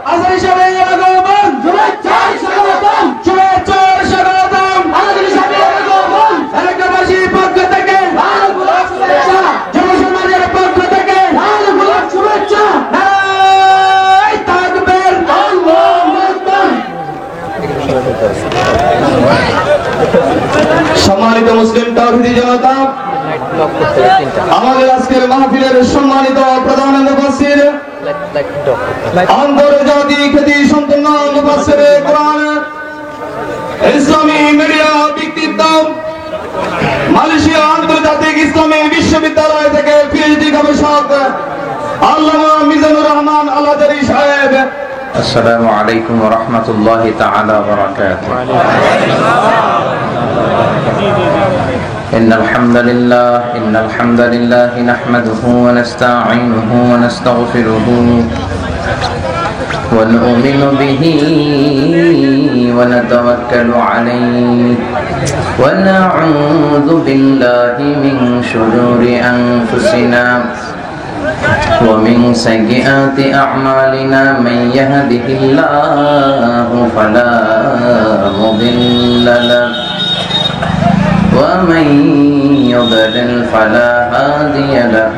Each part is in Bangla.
আজহারি সাহেবের আগমন শুভেচ্ছায় স্বাগতম, শুভেচ্ছায় স্বাগতম। আজহারি সাহেবের আগমন এলাকাবাসীর পক্ষ থেকে লাল গোলাপ শুভেচ্ছা, যুব সমাজের পক্ষ থেকে লাল গোলাপ শুভেচ্ছা। নারায়ে তাকবীর, আল্লাহু আকবার। সম্মানিত মুসলিম তাওহীদি জনতা, আমাদের আজকের মাহফিলের সম্মানিত প্রধান মুফাসসির, আন্তর্জাতিক খ্যাতি সম্পন্ন মুফাসসিরে কোরআন, ইসলামী মিডিয়া ব্যক্তিত্ব, মালয়েশিয়া আন্তর্জাতিক ইসলামী বিশ্ববিদ্যালয় থেকে পিএইচডি গবেষক আল্লামা মিজানুর রহমান আল আজহারি সাহেব। আসসালামু আলাইকুম ওয়া রাহমাতুল্লাহি তাআলা ওয়া বারাকাতুহু। ইন্নাল হামদালিল্লাহি নাহমাদুহু ওয়া নাস্তাঈনুহু ওয়া নাস্তাগফিরুহু ওয়া নু'মিনু বিহি ওয়া নাতাওয়াক্কালু আলাইহি ওয়া না'উযু বিল্লাহি মিন শুরুরি আনফুসিনা ومن سيئات أعمالنا من يهده الله فلا مضل له ومن يضلل فلا هادي له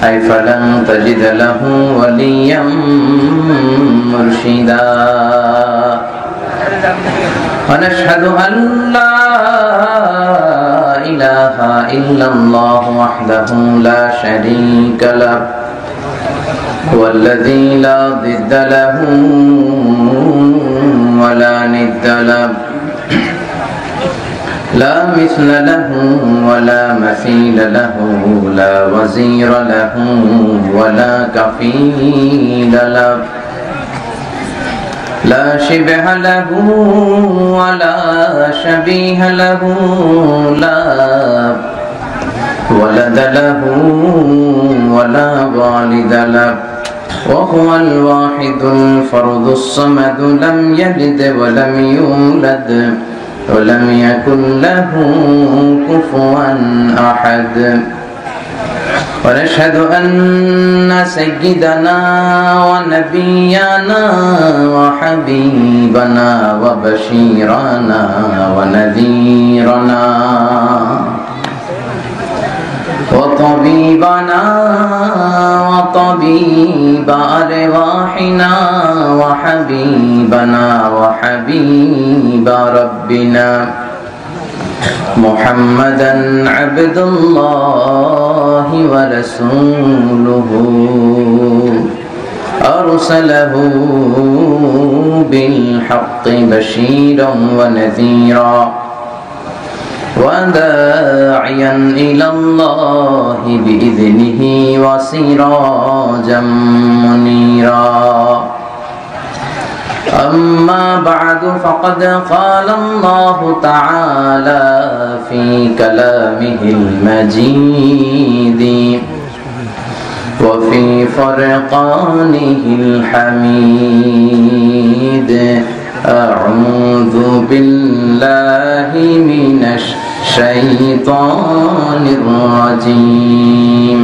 أي فلن تجد له وليا مرشدا ونشهد أن لا إله إلا الله وحده لا شريك له والذي لا ضد له ولا ند له لا مثل له ولا مثيل له لا وزير له ولا كفيل له لا شبه له ولا شبيه له لا ولد له ولا والد له وهو الواحد الفرد الصمد لم يلد ولم يولد ولم يكن له كفوا أحد ونشهد أن سيدنا ونبينا وحبيبنا وبشيرنا ونذيرنا وطبيبنا وطبيب أرواحنا وحبيبنا وحبيب ربنا محمدا عبد الله ورسوله أرسله بالحق بشيرا ونذيرا وداعيا إلى الله بإذنه وسراجا منيرا أما بعد فقد قال الله تعالى في كلامه المجيد وفي فرقانه الحميد أعوذ بالله من الشيطان الرجيم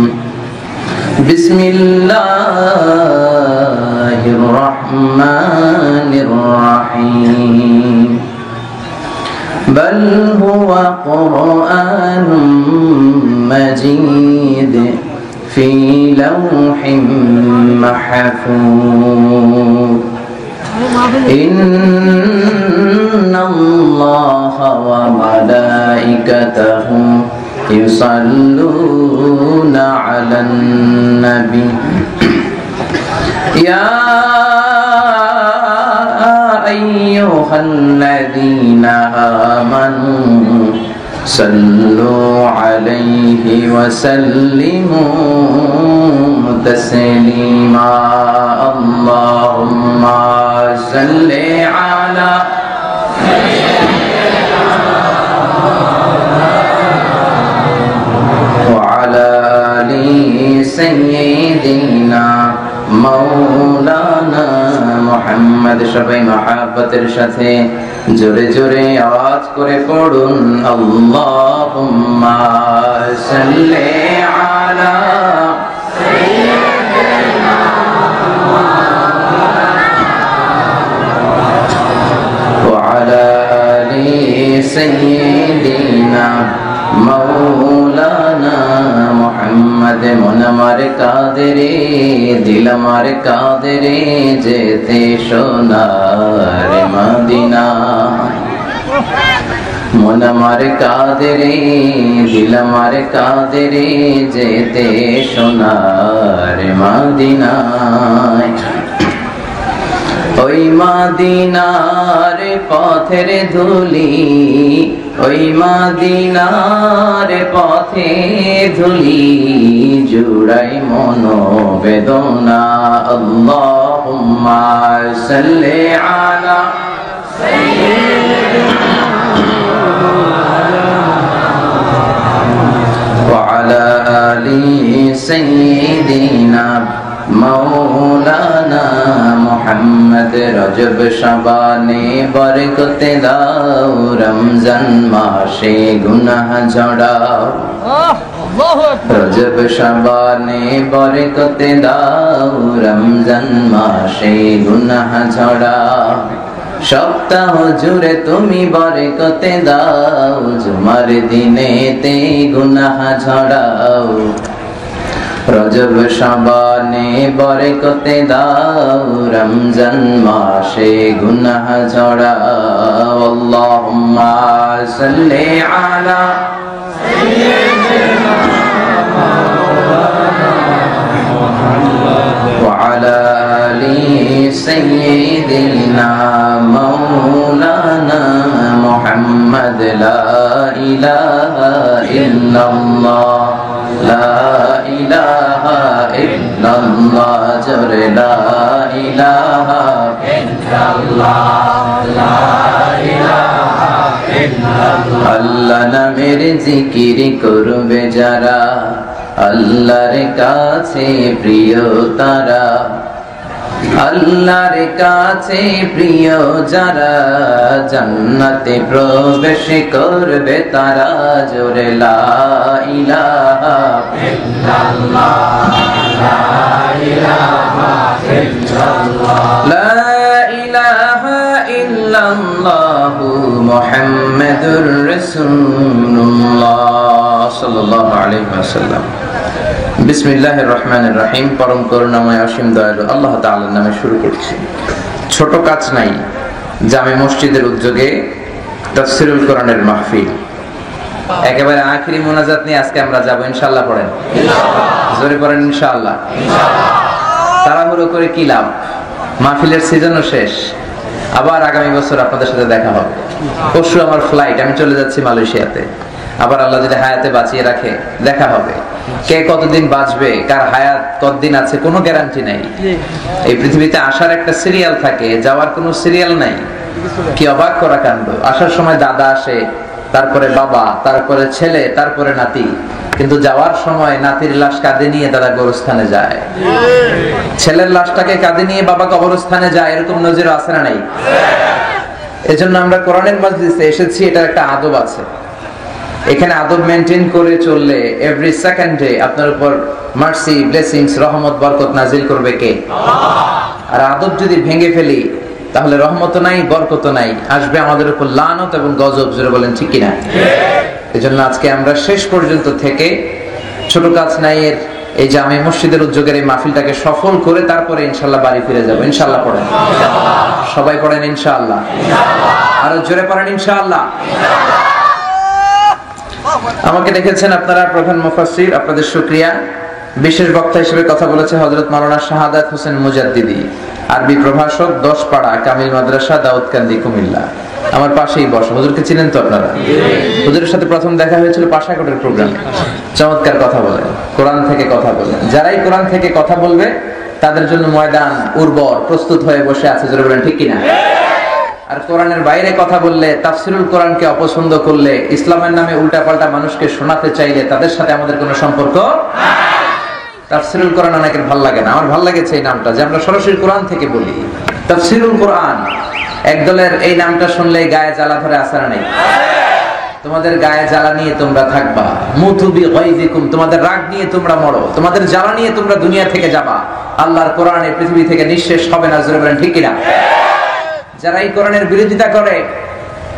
بسم الله الرحمن الرحيم بل هو قرآن مجيد في لوح محفوظ إن الله وملائكته يصلون على النبي يا أيها الذين آمنوا صلوا عليه وسلموا تسليما اللهم صل على وعلى آل سيدنا مولانا মুহাম্মদ। সবাই মহাব্বতের সাথে জোরে জোরে আওয়াজ করে পড়ুন আল্লাহুম্মা সাল্লি আলা সাইয়্যিদিনা মৌলানা মুহাম্মদ মন আমার কাঁদে রে দিল আমার কাঁদে রে যেতে সোনার মদিনা মন আমার কাঁদে রে দিল আমার কাঁদে রে যেতে সোনার মদিনায় ওই মদিনার পথের ধুলি ওই মদিনার পথে ধুলি জুড়াই মনোবেদনা আল্লাহুম্মা সাল্লি আলা ওয়া আলা আলি সাইয়্যিদিনা মৌলানা মুহাম্মদ রজব শাবানে বরকতে দাও রমজান মাসে গুনাহ ঝড়াও রজব শাবানে বরকতে দাও রমজান মাসে গুনাহ ঝড়াও সপ্তাহ জুড়ে তুমি বরকতে দাও জুমার দিনেতে গুনাহ ঝড়াও রজব শাবানে বরকতে দাও রমজান মাসে গুনাহ ঝড়াও আল্লাহুম্মা সাল্লি আলা সাইয়্যিদিনা ওয়া আলা আলি সাইয়্যিদিনা মাওলানা মুহাম্মদ লা ইলাহা ইল্লাল্লাহ লা ইলাহা ইল্লাল্লাহ জোরে লা ইলাহা ইল্লাল্লাহ লা ইলাহা ইল্লাল্লাহ আল্লাহ নামের জিকির করবে যারা আল্লাহর কাছে প্রিয় তারা আল্লাহর কাছে প্রিয় যারা জান্নাতে প্রবেশ করবে তারা জোরে লা ইলাহা ইল্লাল্লাহ লা ইলাহা ইল্লাল্লাহ লা ইলাহা ইল্লাল্লাহ মুহাম্মাদুর রাসূলুল্লাহ সাল্লাল্লাহু আলাইহি ওয়াসাল্লাম বিসমিল্লাহির রহমানির রহিম পরম করুণাময় অসীম দয়ালু আল্লাহ তাআলার নামে শুরু করছি। ছোট কাজ নাই জামে মসজিদের উদ্যোগে তাফসীরুল কোরআনের মাহফিল একেবারে আখিরি মোনাজাত নিয়ে আজকে আমরা যাব ইনশাআল্লাহ। পড়েন ইনশাআল্লাহ, জোরে পড়েন ইনশাআল্লাহ। তাড়াহুড়ো করে কি লাভ, মাহফিলের সিজনও শেষ, আবার আগামী বছর আপনাদের সাথে দেখা হবে। পরশু আমার ফ্লাইট, আমি চলে যাচ্ছি মালয়েশিয়াতে, আবার আল্লাহ যদি হায়াতে বাঁচিয়ে রাখে দেখা হবে। কে কতদিন বাঁচবে, কার হায়াত কতদিন আছে কোনো গ্যারান্টি নাই। এই পৃথিবীতে আসার একটা সিরিয়াল থাকে, যাওয়ার কোনো সিরিয়াল নাই। কি অবাক করা কাণ্ড, আসার সময় দাদা আসে, তারপরে বাবা, তারপরে ছেলে, তারপরে নাতি, কিন্তু যাওয়ার সময় নাতির লাশ কাঁধে নিয়ে দাদা গোরস্থানে যায়, ছেলের লাশটাকে কাঁধে নিয়ে বাবা কবরস্থানে যায়। এরকম নজির আছে না নাই? এজন্য আমরা কোরআনের মাজলিসে এসেছি, এটার একটা আদব আছে। এখানে আদব মেনটেন করে চললে এভরি সেকেন্ডে আপনার উপর মার্সি, ব্লেসিংস, রহমত, বরকত নাজিল করবে কে? আর আদব যদি ভেঙে ফেলি তাহলে রহমত নাই, বরকত নাই, আসবে আমাদের উপর লানত এবং গজব। জোরে বলেন ঠিক কিনা? এজন্য আজকে আমরা শেষ পর্যন্ত থেকে ছোট কাজ নাই এর এই জামে মসজিদের উদ্যোগের এই মাহফিলটাকে সফল করে তারপরে ইনশাআল্লাহ বাড়ি ফিরে যাব। ইনশাআল্লাহ পড়েন, সবাই পড়েন ইনশাআল্লাহ, আরো জোরে পড়েন ইনশাআল্লাহ। আমাকে দেখেছেন আপনারা প্রধান মুফাসসির, আপনাদের শুকরিয়া। বিশেষ বক্তা হিসেবে কথা বলেছে হযরত মাওলানা শাহাদাত হোসেন মুজাদ্দিদি, আরবি প্রভাষক, 10 পাড়া কামিল মাদ্রাসা, দাউদকান্দি, কুমিল্লা। আমার পাশেই বসে। হুজুরকে চিনেন তো আপনারা? হুজুরের সাথে প্রথম দেখা হয়েছিল পাশাকোটের প্রোগ্রামে। চমৎকার কথা বলেন, কোরআন থেকে কথা বলেন। যারাই কোরআন থেকে কথা বলবে তাদের জন্য ময়দান উর্বর প্রস্তুত হয়ে বসে আছে। জোরে বলেন ঠিক কিনা? আর কোরআনের বাইরে কথা বললে, তাফসিরুল কোরআনকে অপছন্দ করলে, ইসলামের নামে উল্টাপাল্টা মানুষকে শোনাতে চাইলে তাদের সাথে আমাদের কোনো সম্পর্ক নাই। তাফসিরুল কোরআন অনেকের ভালো লাগে না, আমার ভালো লাগেছে এই নামটা, যে আমরা সরাসরি কোরআন থেকে বলি তাফসিরুল কোরআন। একদলের এই নামটা শুনলে গায়ে জ্বালা ধরে, আসে না নেই? তোমাদের গায়ে জ্বালা নিয়ে তোমরা থাকবা, মুতু বিগাইজিকুম, তোমাদের রাগ নিয়ে তোমরা মরো, তোমাদের জ্বালা নিয়ে তোমরা দুনিয়া থেকে যাবা। আল্লাহর কোরআন এই পৃথিবী থেকে নিঃশেষ হবে না। জোরে বলেন ঠিক কিনা? যারা এই কোরআনের বিরোধিতা করে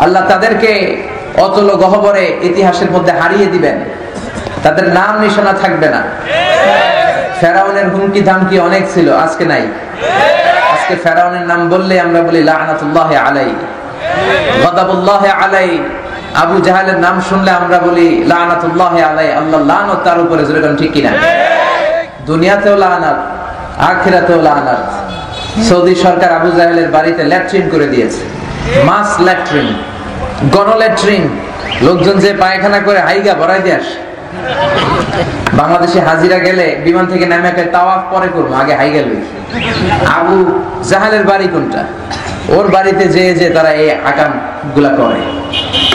আল্লাহ তাদেরকে অতল গহ্বরে ইতিহাসের মধ্যে হারিয়ে দিবেন, তাদের নাম নিশানা থাকবে না। ফেরাউনের হুমকি ধামকি অনেক ছিল, আজকে নাই। আজকে ফেরাউনের নাম বললে আমরা বলি লাআনাতুল্লাহি আলাইহি, গাদাবুল্লাহি আলাইহি। আবু জাহেলের নাম শুনলে আমরা বলি লাআনাতুল্লাহি আলাইহি, আল্লাহ লানত তার উপরে। যেরকম ঠিক কিনা? দুনিয়াতেও লানাত, আখিরাতেও লানাত। সৌদি সরকার আবু জাহেলের বাড়িতে ল্যাট্রিন করে দিয়েছে, মাস ল্যাট্রিন, গণল্যাট্রিন। লোকজন যে পায়খানা করে হাইগা ভরাই দিয়ে আসে। বাংলাদেশে হাজিরা গেলে বিমান থেকে নেমে একটা তাওয়াফ পরে করবো, আগে হাইগা লই। আবু জাহেলের বাড়ি কোনটা? ওর বাড়িতে যে যে তারা এই আকাম গুলা করে।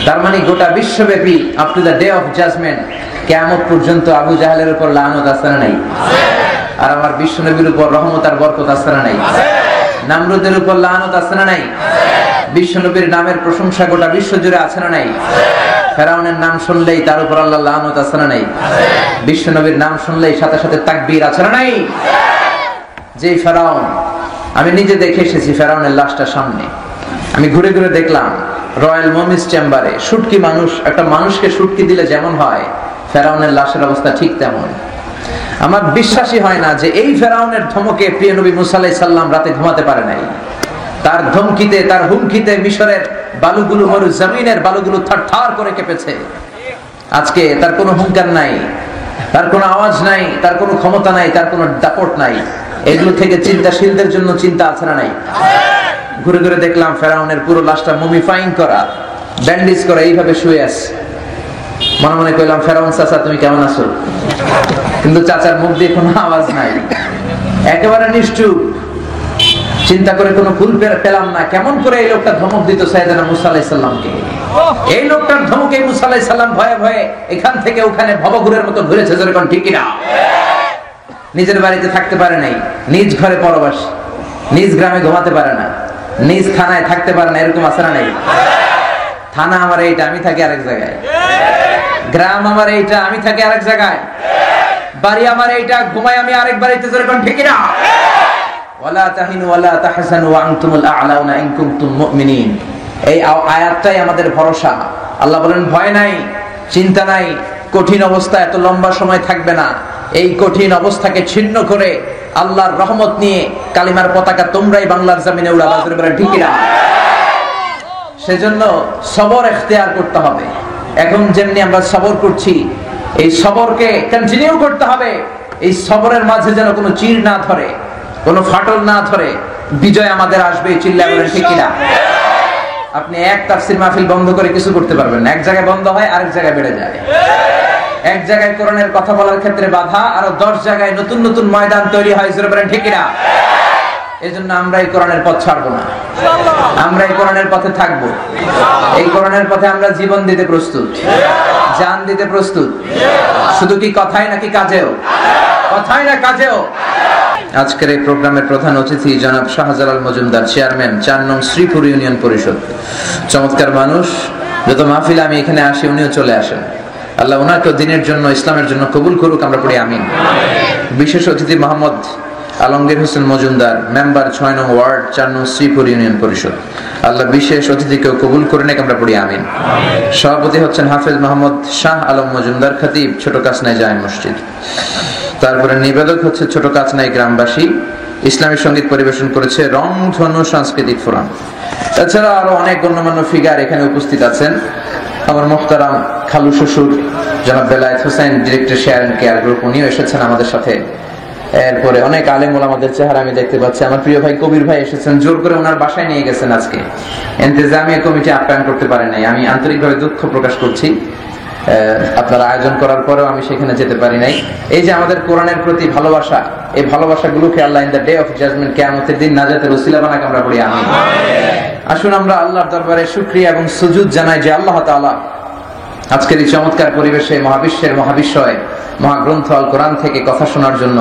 তার মানে গোটা বিশ্বব্যাপী up to the day of judgement, কিয়ামত পর্যন্ত আবু জাহেলের উপর লানত আছে না নাই? আর আমার বিশ্বনবীর উপর রহমত আর বরকত আছে না নাই? নামরুদের উপর লানত আছে না নাই? বিশ্বনবীর নামের প্রশংসা গোটা বিশ্ব জুড়ে আছে না নাই? ফেরাউনের নাম শুনলেই তার উপর আল্লাহ লানত আছে না নাই? বিশ্বনবীর নাম শুনলেই সাথে সাথে তাকবীর আছে না নাই? যেই ফেরাউন, আমি নিজে দেখে এসেছি ফেরাউনের লাশটা সামনে। আমি ঘুরে ঘুরে দেখলাম রয়্যাল মমিস চেম্বারে শুটকি মানুষ, একটা মানুষকে শুটকি দিলে যেমন হয়, ফেরাউনের লাশের অবস্থা ঠিক তেমন। আমার বিশ্বাসই হয় না যে এই ফেরাউনের ধমকে প্রিয় নবী মুসা আলাইহিস সালাম রাতে ঘুমাতে পারে নাই। তার ধমকিতে, তার হুমকিতে মিশরের বালুগুলো, মরু জমিনের বালুগুলো থারথার করে কেঁপেছে। আজকে তার কোনো হুঙ্কার নাই, তার কোনো আওয়াজ নাই, তার কোনো ক্ষমতা নাই, তার কোনো দাপট নাই। এগুলো থেকে চিন্তাশীলদের জন্য চিন্তা আছে না নাই? ঘুরে ঘুরে দেখলাম ফেরাউনের পুরো লাশটা মুমিফাইং করা, ব্যান্ডেজ করা, এইভাবে শুয়ে আছে। মনে মনে কইলাম, ফেরাউন চাচা তুমি কেমন আছো? কিন্তু চাচার মুখ দিয়ে কোনো আওয়াজ নাই, একেবারে নিশ্চুপ। চিন্তা করে কোনো ফুল পেলাম না, কেমন করে এই লোকটা ধমক দিত সাইয়েদনা মুসা আলাইহিস সালামকে। এই লোকটার ধমকে মুসা আলাইহিস সালাম ভয়ে ভয়ে এখান থেকে ওখানে ভবঘুরের মতো ঘুরেছে। যেরকম ঠিক কিনা? নিজের বাড়িতে থাকতে পারে নাই, নিজ ঘরে পরবাসী, নিজ গ্রামে ঘুমাতে পারে না, নিজ থানায় থাকতে পারে না। এরকম আছে না নাই? থানা আমার এইটা, আমি থাকি আরেক জায়গায়। গ্রাম আমার এইটা, আমি থাকি আরেক জায়গায়। বাড়ি আমার এইটা, ঘুমাই আমি আরেক বাড়িতে। যেরকম ঠিক কিনা? ওয়ালা তাহিনু ওয়ালা তাহজানু ওয়া আনতুমুল আ'লাউনা ইন কুনতুম মুমিনিন। এই আয়াতটাই আমাদের ভরসা। আল্লাহ বলেন ভয় নাই, চিন্তা নাই, কঠিন অবস্থা এত লম্বা সময় থাকবে না। এই কঠিন অবস্থাকে ছিন্ন করে আল্লাহর রহমত নিয়ে কালিমার পতাকা তোমরাই বাংলার জমিনে উড়াবা। বলেন ঠিক কিনা? সেজন্য সবর ইখতিয়ার করতে হবে। এখন যেমনি আমরা সবর করছি, এই সবরকে কন্টিনিউ করতে হবে। এই সবরের মাঝে যেন কোনো চির না ধরে, কোনো ফাটল না ধরে। বিজয় আমাদের আসবে, চিল্লা বলেন ঠিক কিনা? আপনি এক তাফসীর মাহফিল বন্ধ করে কিছু করতে পারবেন না। এক জায়গায় বন্ধ হয়, আরেক জায়গায় বেড়ে যায়। এক জায়গায় কোরআনের কথা বলার ক্ষেত্রে বাধা, আরো 10 জায়গায় নতুন নতুন ময়দান তৈরি হয়। জোরে বলেন ঠিক কিনা? এজন্য আমরা এই কোরআনের পথ ছাড়বো না, আমরা এই কোরআনের পথে থাকবো। এই কোরআনের পথে আমরা জীবন দিতে প্রস্তুত, জান দিতে প্রস্তুত। শুধু কি কথাই নাকি কাজেও? কথাই না কাজেও। আজকের এই প্রোগ্রামের প্রধান অতিথি জনাব শাহজালাল মজুমদার, চেয়ারম্যান 4 নং শ্রীপুর ইউনিয়ন পরিষদ। চমৎকার মানুষ। যত মাহফিলে আমি এখানে আসি উনিও চলে আসেন। আল্লাহ ওনাকে দিনের জন্য, ইসলামের জন্য কবুল করুক, আমরা পড়ি আমিন। বিশেষ অতিথি মোহাম্মদ আলমগীর হোসেন মজুমদার, মেম্বার 6 নং ওয়ার্ড, 4 নং শ্রীপুর ইউনিয়ন পরিষদ। আল্লাহ বিশেষ অতিথিকেও কবুল করে নেক, আমরা পড়ি আমিন। সভাপতি হচ্ছেন হাফেজ মোহাম্মদ শাহ আলম মজুমদার, খতিব, ছোট কাছনাই জামে মসজিদ। তারপরে নিবেদক হচ্ছে ছোট কাছনাই গ্রামবাসী। ইসলামী সঙ্গীত পরিবেশন করেছে রংধনু সাংস্কৃতিক ফোরাম। এছাড়া আরো অনেক গণ্যমান্য ফিগার এখানে উপস্থিত আছেন। আমার মোহতারাম খালু শ্বশুর জনাব Belayet Hossain, director share and care group, উনিও এসেছেন আমাদের সাথে। এরপরে অনেক আলেম ওলামাদের চেহারা আমি দেখতে পাচ্ছি। আমার প্রিয় ভাই কবির ভাই এসেছেন, জোর করে ওনার বাসায় নিয়ে গেছেন আজকে। ইন্তেজামিয়া কমিটি আপ্যায়ন করতে পারে নাই, আমি আন্তরিকভাবে দুঃখ প্রকাশ করছি। আপনারা আয়োজন করার পরেও আমি সেখানে যেতে পারি নাই। এই যে আমাদের কোরআনের প্রতি ভালোবাসা, এই ভালোবাসাগুলোকে আল্লাহ in the day of judgment, কিয়ামতের দিন নাজাতের ওসিলা বানাক, আমরা পড়ি আমিন। আসুন আমরা আল্লাহর দরবারে শুকরিয়া এবং সুজুদ জানাই যে আল্লাহ তাআলা আজকের এই চমৎকার পরিবেশে মহাবিশ্বের মহাবিশ্বয় মহাগ্রন্থ আল কোরআন থেকে কথা শোনার জন্য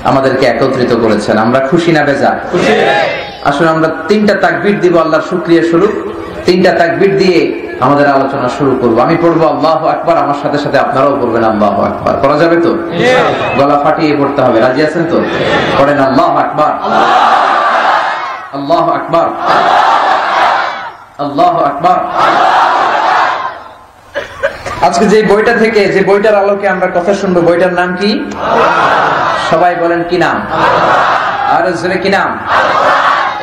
আমাদেরকে একত্রিত করেছেন। আমরা খুশি না বেজার? আসুন আমরা 3টা তাকবীর দিব আল্লাহর শুকরিয়া স্বরূপ। 3টা তাকবীর দিয়ে আমাদের আলোচনা শুরু করব। আমি পড়বো আল্লাহু আকবার, আমার সাথে সাথে আপনারাও পড়বেন আল্লাহু আকবার। পড়া যাবে তো? গলা ফাটিয়ে পড়তে হবে। রাজি আছেন তো? পড়েন আল্লাহু আকবার, আল্লাহু আকবার, আল্লাহু আকবার। আজকে যে বইটা থেকে, যে বইটার আলোকে আমরা কথা শুনবো, বইটার নাম কি? সবাই বলেন কি নাম? আর জোরে কি নাম?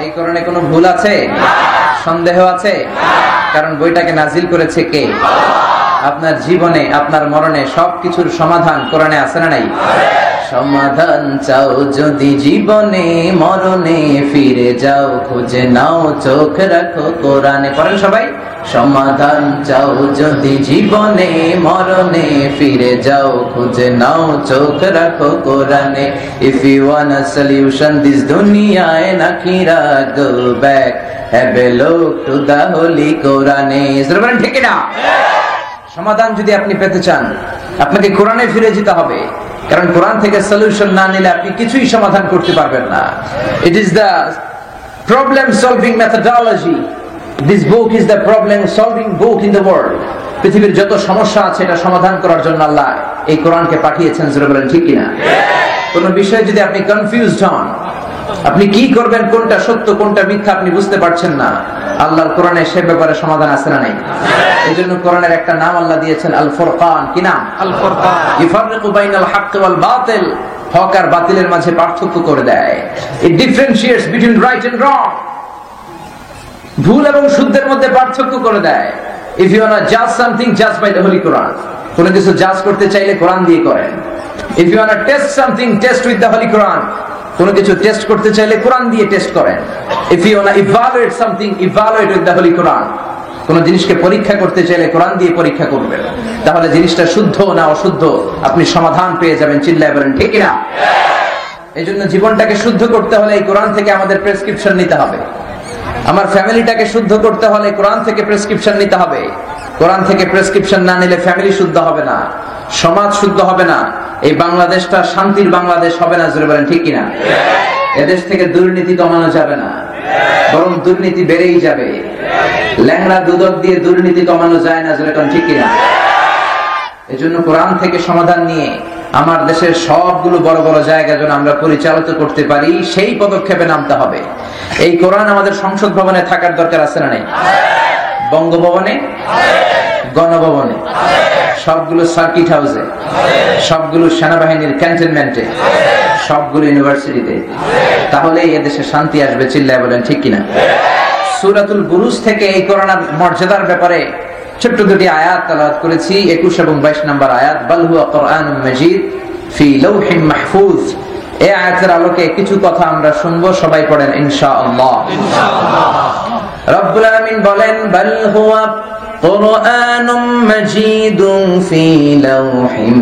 এই কোরআনে কোনো ভুল আছে? সন্দেহ আছে? কারণ বইটাকে নাজিল করেছে কে? আপনার জীবনে, আপনার মরণে সবকিছুর সমাধান কোরআনে আছে না নাই? সমাধান চাও যদি জীবনে, মরণে ফিরে যাও, খুঁজে নাও, চোখ রাখো কোরআনে। পড়েন সবাই। সমাধান চাও যদি জীবনে, মরণে ফিরে যাও, খুঁজে নাও, চোখ রাখো কোরআনে। If you want a solution this dunya and akhirah, go back, have a look to the holy Quran. বলেন ঠিক না? সমাধান যদি আপনি পেতে চান, আপনাকে কোরআনে ফিরে যেতে হবে, কারণ কোরআন থেকে সলিউশন না নিলে আপনি কিছুই সমাধান করতে পারবেন না। It is the problem solving methodology. This book is the problem solving book in the world. পৃথিবীর যত সমস্যা আছে এটা সমাধান করার জন্য আল্লাহ এই কোরআনকে পাঠিয়েছেন। জোরে বলেন ঠিক কিনা? কোন বিষয়ে যদি আপনি কনফিউজড হন, আপনি কি করবেন, কোনটা সত্য কোনটা মিথ্যা আপনি বুঝতে পারছেন না, আল্লাহর কোরআনে সে ব্যাপারে সমাধান আছে না নাই? এজন্য কোরআনের একটা নাম আল্লাহ দিয়েছেন আল ফুরকান। কি নাম? আল ফুরকান। ইফাররিকু বাইনাল হক ওয়াল বাতিল, হক আর বাতিলের মাঝে পার্থক্য করে দেয়। It differentiates between right and wrong, ভুল এবং শুদ্ধের মধ্যে পার্থক্য করে দেয়। ইফ ইউ ওয়ান্ট টু জাজ সামথিং, জাজ বাই দ্য হোলি কোরআন। কোন কিছু জাজ করতে চাইলে কোরআন দিয়ে করেন। If you want to test something, test with the holy Quran. কোন কিছু টেস্ট করতে চাইলে কোরআন দিয়ে টেস্ট করেন। If you want to evaluate something, evaluate with the holy Quran. কোন জিনিসকে পরীক্ষা করতে চাইলে কোরআন দিয়ে পরীক্ষা করবেন, তাহলে জিনিসটা শুদ্ধ না অশুদ্ধ আপনি সমাধান পেয়ে যাবেন। চিল্লায় বলেন ঠিক না? এইজন্য জীবনটাকে শুদ্ধ করতে হলে এই কোরআন থেকে আমাদের প্রেসক্রিপশন নিতে হবে। আমার ফ্যামিলিটাকে শুদ্ধ করতে হলে কোরআন থেকে প্রেসক্রিপশন নিতে হবে। কোরআন থেকে প্রেসক্রিপশন না নিলে ফ্যামিলি শুদ্ধ হবে না, সমাজ শুদ্ধ হবে না, এই বাংলাদেশটা শান্তির বাংলাদেশ হবে না। জোরে বলেন ঠিক কিনা? এদেশ থেকে দুর্নীতি কমানো যাবে না, বরং দুর্নীতি বেড়েই যাবে। ল্যাংড়া দুদক দিয়ে দুর্নীতি কমানো যায় না। জোরে বলেন ঠিক কিনা? এজন্য কোরআন থেকে সমাধান নিয়ে আমার দেশের সবগুলো বড় বড় জায়গা যেন আমরা পরিচালিত করতে পারি, সেই পদক্ষেপে নামতে হবে। এই কোরআন আমাদের সংসদ ভবনে থাকার দরকার আছে না নাই? বঙ্গভবনে, গণভবনে, সবগুলো সার্কিট হাউসে, সবগুলো সেনাবাহিনীর ক্যান্টনমেন্টে, সবগুলো ইউনিভার্সিটিতে, তাহলে এদেশে শান্তি আসবে। চিল্লায় বলেন ঠিক কিনা? সূরাতুল বুরুজ থেকে এই কোরআনের মর্যাদার ব্যাপারে ছোট্ট দুটি আয়াত তেলাওয়াত করেছি, 21 এবং 22 নম্বর আয়াত। বাল হুয়া কুরআনুম মাজিদ ফি লাওহিম মাহফুজ। এই আয়াতের আলোকে কিছু কথা আমরা শুনবো, সবাই পড়েন ইনশাআল্লাহ। রব্বুল আলামিন বলেন বাল হুয়া কুরআনুম মাজিদুন ফি লাওহিম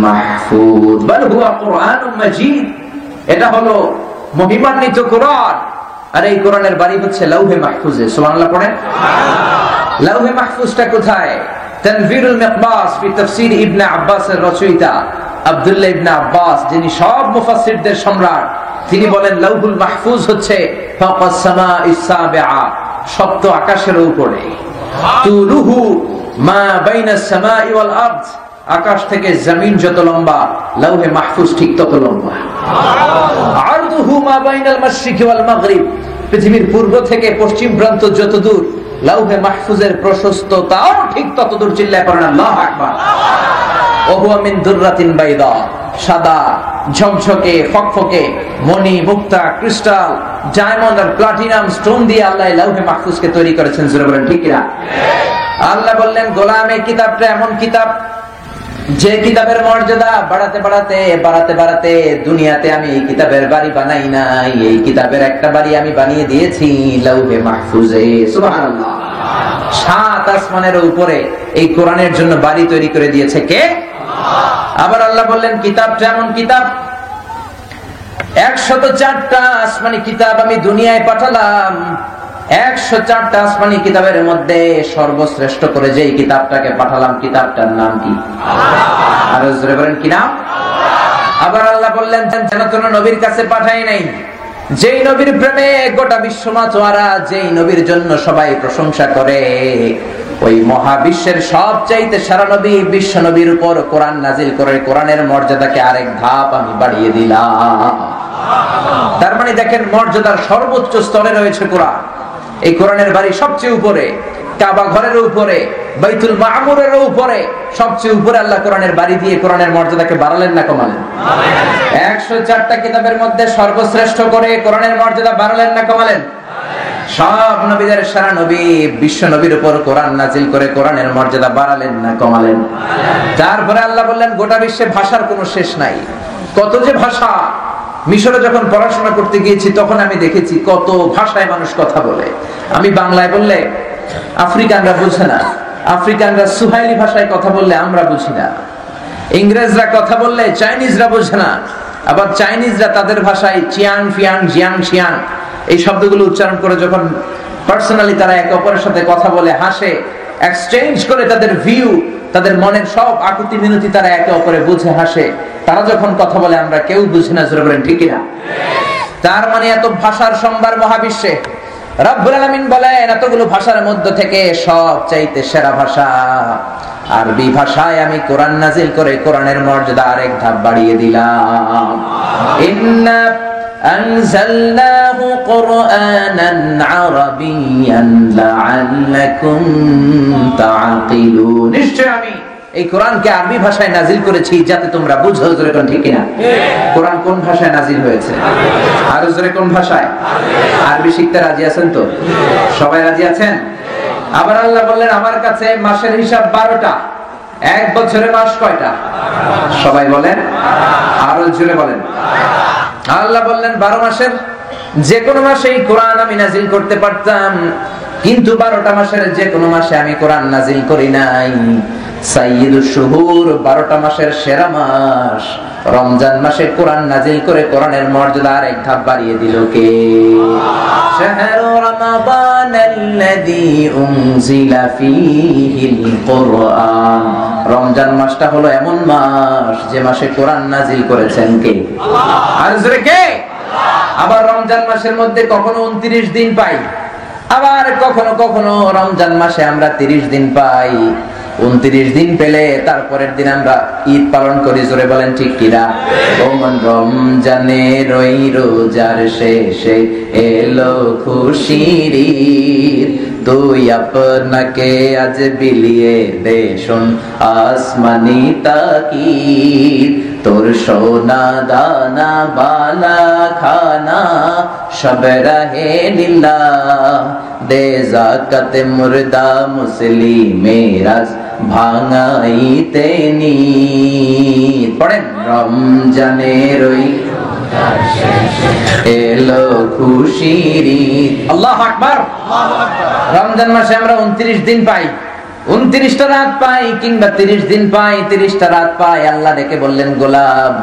মাহফুজ। বাল হুয়া কুরআনুম মাজিদ, এটা হলো মহিমান্বিত কোরআন, আর এই কোরআনের বাড়ি হচ্ছে লাউহে মাহফুজে। সুবহানাল্লাহ পড়েন। লাউহে মাহফুজটা কোথায়? তানভীরুল মিকবাস ফি তাফসীর ইবনে আব্বাসের রচয়িতা আব্দুল্লাহ ইবনে আব্বাস, যিনি সব মুফাসসিরদের সম্রাট, তিনি বলেন লাউহুল মাহফুজ হচ্ছে ফাকাস সামাইস সাবিআ, সপ্ত আকাশের উপরে। তুলুহু মা বাইনাস সামাই ওয়াল আরদ, আকাশ থেকে জমিন যত লম্বা, লাউহে মাহফুজ ঠিক তত লম্বা। আরদুহু মা বাইনাল মাশরিকি ওয়াল মাগরিব, পৃথিবীর পূর্ব থেকে পশ্চিম প্রান্ত যত দূর, লাউহে মাহফুজের প্রশস্ততাও ঠিক তত দূর। চিল্লায় পড়েন আল্লাহু আকবার। ওয়া হুয়া মিন দুররাতিন বাইদা, সাদা ঝকঝকে ফকফকে মণি, মুক্তা, ক্রিস্টাল, ডায়মন্ড আর প্লাটিনাম স্টোন দিয়ে আল্লাহ লাউহে মাহফুজকে তৈরি করেছেন। জোরে বলেন ঠিক কিনা? আল্লাহ বললেন গোলাম, এই কিতাবটা এমন কিতাব যে কিতাবের মর্যাদা বাড়াতে বাড়াতে বাড়াতে বাড়াতে দুনিয়াতে আমি এই কিতাবের বাড়ি বানাই নাই, এই কিতাবের একটা বাড়ি আমি বানিয়ে দিয়েছি লাউহে মাহফুজে। সুবহানাল্লাহ। 7 আসমানের উপরে এই কোরআনের জন্য বাড়ি তৈরি করে দিয়েছে কে? আবার আল্লাহ বললেন কিতাবটা এমন কিতাব, 104টা আসমানি কিতাব আমি দুনিয়ায় পাঠালাম। 104টা আসমানি কিতাবের মধ্যে সর্বশ্রেষ্ঠ করে যেই কিতাবটাকে পাঠালাম, কিতাবটার নাম কি? আর জোরে বলেন কি নাম? আবার আল্লাহ বললেন যেন কোন নবীর কাছে পাঠাই নাই, যেই নবীর প্রেমে গোটা বিশ্ব মাতোয়ারা, যেই নবীর জন্য সবাই প্রশংসা করে, ওই মহাবিশ্বের সবচাইতে সেরা নবী বিশ্ব নবীর উপর কোরআন নাজিল করে কোরআনের মর্যাদাকে আরেক ধাপ আমি বাড়িয়ে দিলাম। তার মানে দেখেন, মর্যাদার সর্বোচ্চ স্তরে রয়েছে কোরআন। এই কোরআনের বাড়ি সবচেয়ে উপরে। কাবা ঘরের উপরে, বাইতুল মামুরের উপরে, সবচেয়ে উপরে আল্লাহ কোরআনের বাড়ি দিয়ে কোরআনের মর্যাদাকে বাড়ালেন না কমালেন? 104টা কিতাবের মধ্যে সর্বশ্রেষ্ঠ করে কোরআনের মর্যাদা বাড়ালেন না কমালেন? সব নবীদের সেরা নবী বিশ্ব নবীর উপর কোরআন নাজিল করে কোরআনের মর্যাদা বাড়ালেন না কমালেন? তারপরে আল্লাহ বললেন গোটা বিশ্বে ভাষার কোনো শেষ নাই। কত যে ভাষা! মিশরে যখন পড়াশোনা করতে গিয়েছি তখন আমি দেখেছি কত ভাষায় মানুষ কথা বলে। আমি বাংলায় বললে আফ্রিকানরা বুঝে না, আফ্রিকানরা সুহাইলি ভাষায় কথা বললে আমরা বুঝি না, ইংরেজরা কথা বললে চাইনিজরা বোঝে না, আবার চাইনিজরা তাদের ভাষায় চিয়াং ফিয়াং জিয়াং শিয়াং এই শব্দগুলো উচ্চারণ করে যখন পার্সোনালি তারা একে অপরের সাথে কথা বলে, হাসে, এক্সচেঞ্জ করে তাদের ভিউ, তাদের মনের সব আকুতি মিনতি তারা একে অপরে বুঝে হাসে, তারা যখন কথা বলে আমরা কেউ বুঝি না। জোরে বলেন ঠিক না? তার মানে এত ভাষার সম্ভার মহাবিশ্বে। রব্বুল আলামিন বলেন এতগুলো ভাষার মধ্য থেকে সবচাইতে সেরা ভাষা আরবি ভাষায় আমি কোরআন নাজিল করে কোরআনের মর্যাদা আরেক ধাপ বাড়িয়ে দিলাম। ইন্না আনজালনাহু কুরআনান আরাবিয়্যান লাআল্লাকুম তাআকিলুন। নিশ্চয় আমি এই কোরআনকে আরবি ভাষায় নাজিল করেছি যাতে তোমরা বুঝো। জোরে কোন ঠিক না? কোরআন কোন ভাষায় নাজিল হয়েছে? আর জোরে কোন ভাষায়? আরবি শিখতে রাজি আছেন তো? সবাই রাজি আছেন? আবার আল্লাহ বললেন আমার কাছে মাসের হিসাব 12টা, এক বছরে মাস কয়টা? সবাই বলেন, আরো জোরে বলেন। আল্লাহ বললেন 12 মাসের যে কোনো মাসে এই কোরআন আমি নাজিল করতে পারতাম, কিন্তু 12টা মাসের যে কোনো মাসে আমি কোরআন নাজিল করি নাই। সাইয়্যিদুশ শুহুর 12টা মাসের সেরা মাস রমজান মাসে কোরআন নাজিল করে কোরআনের মর্যাদা আরেক ধাপ বাড়িয়ে দিল কে? শাহরু রমাদানাল্লাযী উনজিলা ফীহিল কুরআন। রমজান মাসটা হলো এমন মাস যে মাসে কোরআন নাজিল করেছেন কে? আল্লাহ। আর জোরে কে? আবার রমজান মাসের মধ্যে কখনো 29 দিন পাই, আবার কখনো কখনো রমজান মাসে আমরা 30 দিন পাই। 29 দিন পেলে তারপরের দিন আমরা ঈদ পালন করি। জোরে বলেন ঠিক কিনা? ওমন রমজানের ওই রোজার শেষে এলো খুশির ঈদ, তুই আপনাকে আজ বিলিয়ে দে শোন আসমানি তাকিদ, তোর সোনা দানা বালা খানা সব রাহে লিল্লাহ, দে যাকাত মুর্দা মুসলিমেরা ভাঙাইতে নি। পড়েন রমজানের ওই এলো খুশির ঈদ। আল্লাহু আকবার। রমজান মাসে আমরা 29 দিন পাই, 29টা রাত পাই, কিংবা 30 দিন পাই, 30টা রাত পাই। আল্লাহ ডেকে বললেন গোলাম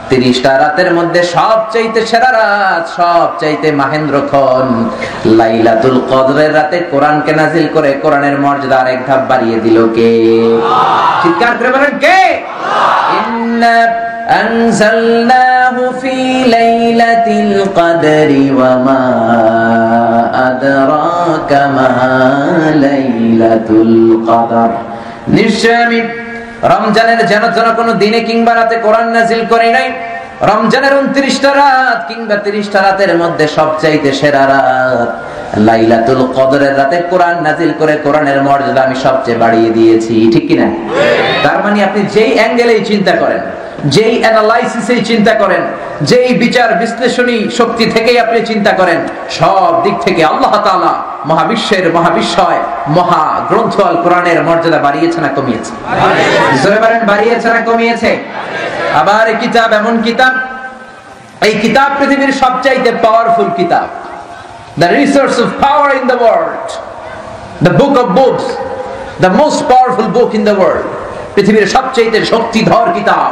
30টা রাতের মধ্যে সবচাইতে সেরা রাত, সবচাইতে মাহেন্দ্রক্ষণ লাইলাতুল কদরের রাতে কোরআনকে নাজিল করে কোরআনের মর্যাদা আরেক ধাপ বাড়িয়ে দিল কে? চিৎকার করে বলেন কে? ইন্না আনজালনাহু ফি লাইলাতিল কদরি ওয়া মা আদরাকা মা লাইলাতুল কদর। নিশ্চয় আমি রমজানের যেন কোনো দিনে কিংবা রাতে কোরআন নাজিল করি নাই। রমজানের 29টা রাত কিংবা 30টা রাতের মধ্যে সবচাইতে সেরা রাত লাইলাতুল কদরের রাতে কোরআন নাজিল করে কোরআনের মর্যাদা আমি সবচেয়ে বাড়িয়ে দিয়েছি। ঠিক কি না? তার মানে আপনি যেই অ্যাঙ্গেলেই চিন্তা করেন, যেই অ্যানালাইসিসেই চিন্তা করেন, যেই বিচার বিশ্লেষণী শক্তি থেকেই আপনি চিন্তা করেন, সব দিক থেকে আল্লাহ তাআলা মহাবিশ্বের মহাবিশ্বয় মহা গ্রন্থ আল কোরআনের মর্যাদা বাড়িয়েছে না কমিয়েছে? জোরে বলেন বাড়িয়েছে না কমিয়েছে? আবার এই কিতাব এমন কিতাব, এই কিতাব পৃথিবীর সবচাইতে পাওয়ারফুল কিতাব, the resource of power in the world, the book of books, the most powerful book in the world। পৃথিবীর সবচাইতে শক্তিধর কিতাব,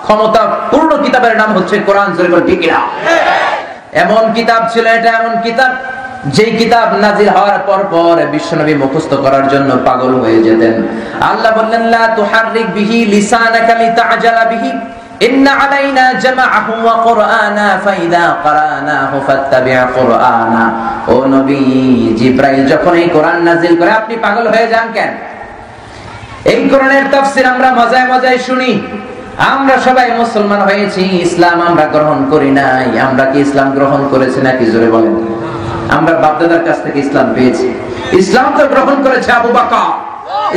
ক্ষমতা পূর্ণ কিতাবের নাম হচ্ছে কোরআন। জোরে বলেন ঠিক কিনা? এমন কিতাব ছিল এটা, এমন কিতাব যেই কিতাব নাজিল হওয়ার পর পর বিশ্বনবী মুখস্থ করার জন্য পাগল হয়ে যেতেন। আল্লাহ বললেন লা তুহাররিক বিহি লিসানাকা লিতাআজালা বিহি ইন্না আলাইনা জামাআহু ওয়া কুরআনা ফাইদা ক্বরানাহু ফাত্তাবি' কুরআনা। ও নবী, জিবরাইল যখন এই কোরআন নাজিল করে আপনি পাগল হয়ে যান কেন? এই কোরআনের তাফসীর আমরা মজায় মজায় শুনি। আমরা সবাই মুসলমান হয়েছি, ইসলাম আমরা গ্রহণ করি নাই। আমরা কি ইসলাম গ্রহণ করেছি নাকি? জোরে বলেন। আমরা বাপদাদার কাছ থেকে ইসলাম পেয়েছি, ইসলাম তো গ্রহণ করেছে আবু বকর,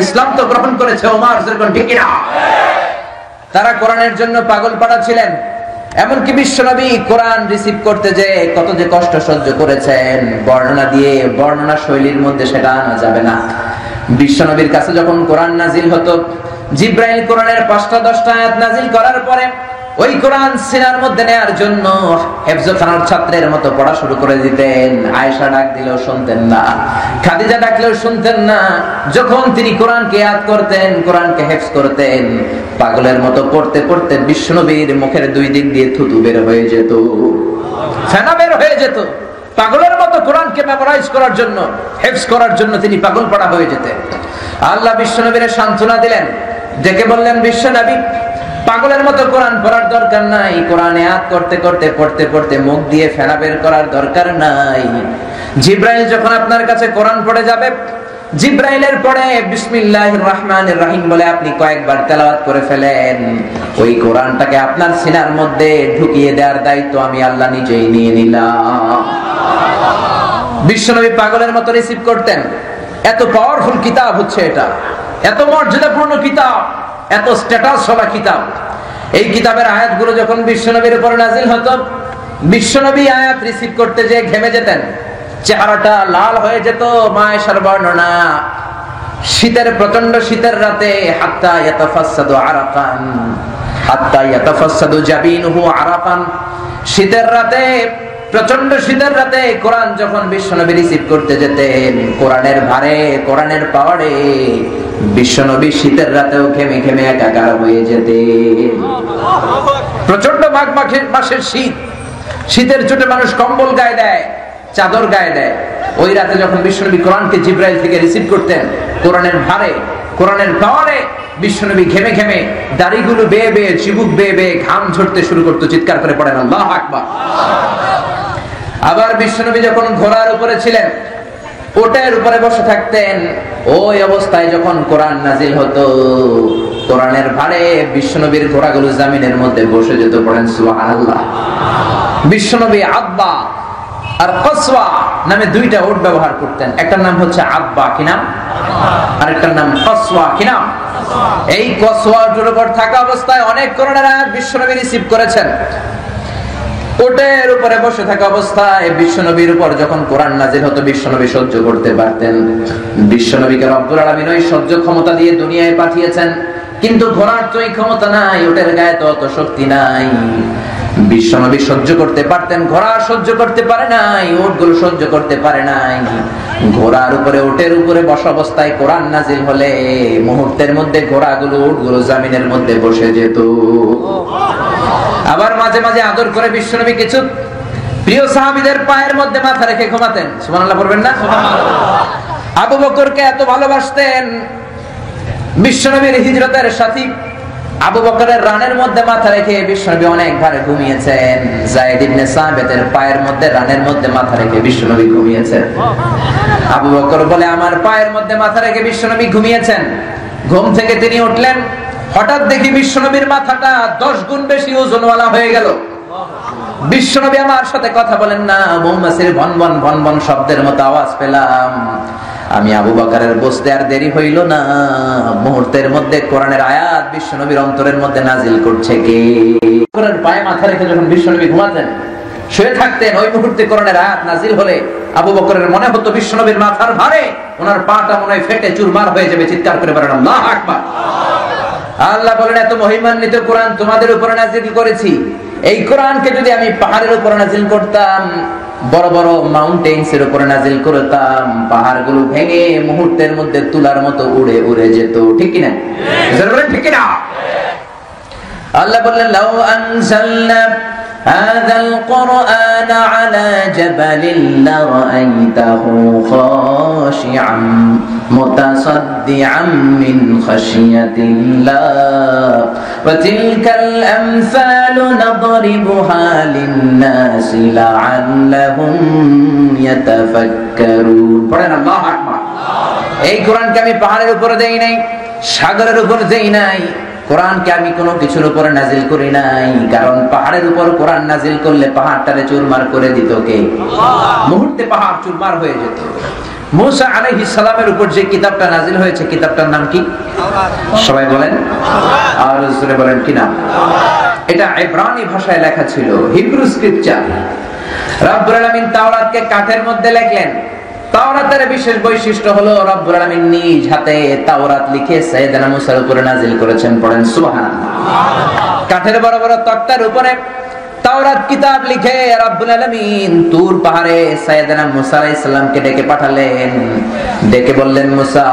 ইসলাম তো গ্রহণ করেছে ওমর, যেরকম ঠিক না? তারা কোরআনের জন্য পাগল পাড়া ছিলেন। এমনকি বিশ্বনবী কোরআন রিসিভ করতে যে কত যে কষ্ট সহ্য করেছেন, বর্ণনা দিয়ে বর্ণনা শৈলীর মধ্যে সেটা আনা যাবে না। বিশ্বনবীর কাছে যখন কোরআন নাজিল হতো, জিব্রাইল কোরআনের 5টা 10টা আয়াত নাজিল করার পরে ওই কোরআন সিনার মধ্যে নেয়ার জন্য হেফজখানার ছাত্রের মতো পড়া শুরু করে দিতেন। আয়েশা ডাক দিলেও শুনতেন না, খাদিজা ডাকলেও শুনতেন না। যখন তিনি কোরআনকে ইয়াদ করতেন, কোরআনকে হেফজ করতেন, পাগলের মতো পড়তে পড়তে বিশ্বনবীর মুখের 2 দিক দিয়ে থুতু বের হয়ে যেত, ফেনা বের হয়ে যেত। পাগলের মতো কোরআনকে মেমোরাইজ করার জন্য, হেফজ করার জন্য তিনি পাগল পড়া হয়ে যেতেন। আল্লাহ বিশ্বনবীর সান্ত্বনা দিলেন, ডেকে বললেন, বিশ্বনবী পাগলের মতো কোরআন পড়ার দরকার নাই, কোরআন ইয়াদ করতে করতে পড়তে পড়তে মুখ দিয়ে ফেনা বের করার দরকার নাই। জিব্রাইল যখন আপনার কাছে কোরআন পড়ে যাবে, জিব্রাইলের পরে বিসমিল্লাহির রহমানির রহিম বলে আপনি কয়েকবার তেলাওয়াত করে ফেলেন, ওই কোরআনটাকে আপনার সিনার মধ্যে ঢুকিয়ে দেওয়ার দায়িত্ব আমি আল্লাহ নিজেই নিয়ে নিলাম। বিশ্বনবী পাগলের মতো রিসিভ করতেন। এত পাওয়ারফুল কিতাব হচ্ছে এটা, এত মর্যাদাপূর্ণ কিতাব, এত স্ট্যাটাস ওয়ালা কিতাব। এই কিতাবের আয়াতগুলো যখন বিশ্বনবীর উপর নাজিল হতো, বিশ্বনবী আয়াত রিসিভ করতে যে ঘেমে যেতেন, চেহারাটা লাল হয়ে যেত। মায়েশার বর্ণনা, শীতের প্রচন্ড শীতের রাতে হাত্তা ইয়াতাফাসসাদু আরাকান, হাত্তা ইয়াতাফাসসাদু জাবিনুহু আরাকান, শীতের রাতে, প্রচন্ড শীতের রাতে কোরআন যখন বিশ্বনবী রিসিভ করতে যেতেন, কোরআনের ভারে, কোরআনের পাওয়ারে বিশ্বনবী শীতের রাতেও ঘেমে ঘেমে একাকার হয়ে যেতেন। প্রচন্ড মাঘ মাসের শীত, শীতের চোটে মানুষ কম্বল গায়ে দেয়, চাদর গায়ে দেয়। ওই রাতে যখন বিশ্বনবী কোরআনকে জিব্রাইল থেকে রিসিভ করতেন, কোরআনের ভারে, কোরআনের পাওয়ারে বিশ্বনবী ঘেমে ঘেমে দাড়িগুলো বেয়ে বেয়ে, চিবুক বেয়ে বেয়ে ঘাম ঝরতে শুরু করতো, চিৎকার করে পড়েন আল্লাহু আকবার। আবার বিশ্বনবী যখন ঘোড়ার উপরে ছিলেন, ওটের উপরে বসে থাকতেন, ওই অবস্থায় যখন কোরআন নাজিল হতো, কোরআনের ভারে বিশ্বনবীর ঘোড়াগুলো জমিনের মধ্যে বসে যেত, পড়েন সুবহানাল্লাহ। বিশ্বনবী আব্বা আর কসওয়া নামে 2টা ওট ব্যবহার করতেন। একটার নাম হচ্ছে আব্বা, কি নাম? আরেকটার নাম কসওয়া, কি নাম? এই কসওয়া ওটের উপর থাকা অবস্থায় অনেক কোরআনের আয়াত বিশ্বনবী রিসিভ করেছেন। ওটের উপরে বসে থাকা অবস্থায় বিশ্বনবীর উপর যখন কোরআন নাজিল হতো, বিশ্বনবী সহ্য করতে পারতেন। বিশ্বনবীকে রব্বুল আলামিন ওই সহ্য ক্ষমতা দিয়ে দুনিয়ায় পাঠিয়েছেন, কিন্তু ঘোড়ার তো এই ক্ষমতা নাই, ওটের গায়ে তো অত শক্তি নাই। বিশ্বনবী সহ্য করতে পারতেন, ঘোড়া সহ্য করতে পারে নাই, উটগুলো সহ্য করতে পারে নাই। ঘোড়ার উপরে, ওটের উপরে বসা অবস্থায় কোরআন নাজিল হলে মুহূর্তের মধ্যে ঘোড়াগুলো, উটগুলো জমিনের মধ্যে বসে যেত। আবার মাঝে মাঝে আদর করে বিশ্বনবী কিছু প্রিয় সাহাবীদের পায়ের মধ্যে মাথা রেখে ঘুমাতেন। সুবহানাল্লাহ পড়বেন না? আবু বকরকে এত ভালোবাসতেন, বিশ্বনবীর হিজরতের সাথী আবু বকরের রানের মধ্যে মাথা রেখে বিশ্বনবী অনেক ভারে ঘুমিয়েছেন। যায়েদ ইবনে সাবিতের পায়ের মধ্যে, রানের মধ্যে মাথা রেখে বিশ্বনবী ঘুমিয়েছেন। আবু বকর বলে, আমার পায়ের মধ্যে মাথা রেখে বিশ্বনবী ঘুমিয়েছেন। ঘুম থেকে তিনি উঠলেন, হঠাৎ দেখি বিশ্বনবীর মাথাটা 10 গুণ বেশি ওজনওয়ালা হয়ে গেল। বিশ্বনবী আমার সাথে কথা বলেন না, মৌমাছির ভনভন ভনভন শব্দের মতো আওয়াজ পেলাম। আমি আবু বকরের বসতে আর দেরি হইল না, মুহূর্তের মধ্যে কোরআনের আয়াত বিশ্বনবীর অন্তরের মধ্যে নাজিল করছে কে? কোরআন পায়ে মাথা রেখে যখন বিশ্বনবী ঘুমাতেন, শুয়ে থাকতেন, ওই মুহূর্তে কোরআনের আয়াত নাজিল হলে আবু বকরের মনে হতো বিশ্বনবীর মাথার ভারে ওনার পাটা মনে হয় ফেটে চুরমার হয়ে যাবে। চিৎকার করে বলেন আল্লাহু আকবার। আল্লাহ বলেন, এত মহিমান্বিত কোরআন তোমাদের উপরে নাজিল করেছি। এই কোরআনকে যদি আমি পাহাড়ের উপরে নাজিল করতাম, বড় বড় মাউন্টেন্স এর উপরে নাজিল করতাম, পাহাড়গুলো ভেঙে মুহূর্তের মধ্যে তুলার মতো উড়ে উড়ে যেত। ঠিক কি না? ঠিক কি না? আল্লাহ বললেন, লাউ আনজালনা হাযাল কুরআন আলা জাবালিন লারাআইতাহু খাশিআন মুতাসাদ্দিআন মিন খাশিয়াতিল্লাহ ওয়া তিলকাল আমসালু নাদরিবুহা লিন-নাসি লাআল্লাহুম ইয়াতাফাক্কারুন। পড়েন আল্লাহু আকবার। এই কোরআনকে আমি পাহাড়ের উপরে দেই নাই, সাগরের উপর দেই নাই, কোরআনকে আমি কোনো কিছুর উপরে নাজিল করি নাই। কারণ পাহাড়ের উপর কোরআন নাজিল করলে পাহাড়টারে চুরমার করে দিত কে? মুহূর্তে পাহাড় চুরমার হয়ে যেত। মুসা আলাইহিস সালামের উপর যে কিতাবটা নাজিল হয়েছে কিতাবটার নাম কি? সবাই বলেন, আর জোরে বলেন কি নাম? এটা ইব্রানি ভাষায় লেখা ছিল, হিব্রু স্ক্রিপচার। রব্বুল আলামিন তাওরাতকে কাঠের মধ্যে লিখলেন। তাওরাতের বিশেষ বৈশিষ্ট্য হলো রব্বুল আলামিন নিজ হাতে তাওরাত লিখে সাইয়েদনা মুসার উপরে নাজিল করেছেন। পড়েন সুবহানাল্লাহ। কাঠের বড় বড় তক্তার উপরে তাওরাত কিতাব লিখে রব্বুল আলামিন তুর পাহাড়ে সাইয়েদনা মুসা আলাইহিস সালামকে ডেকে পাঠালেন। ডেকে বললেন, মুসা,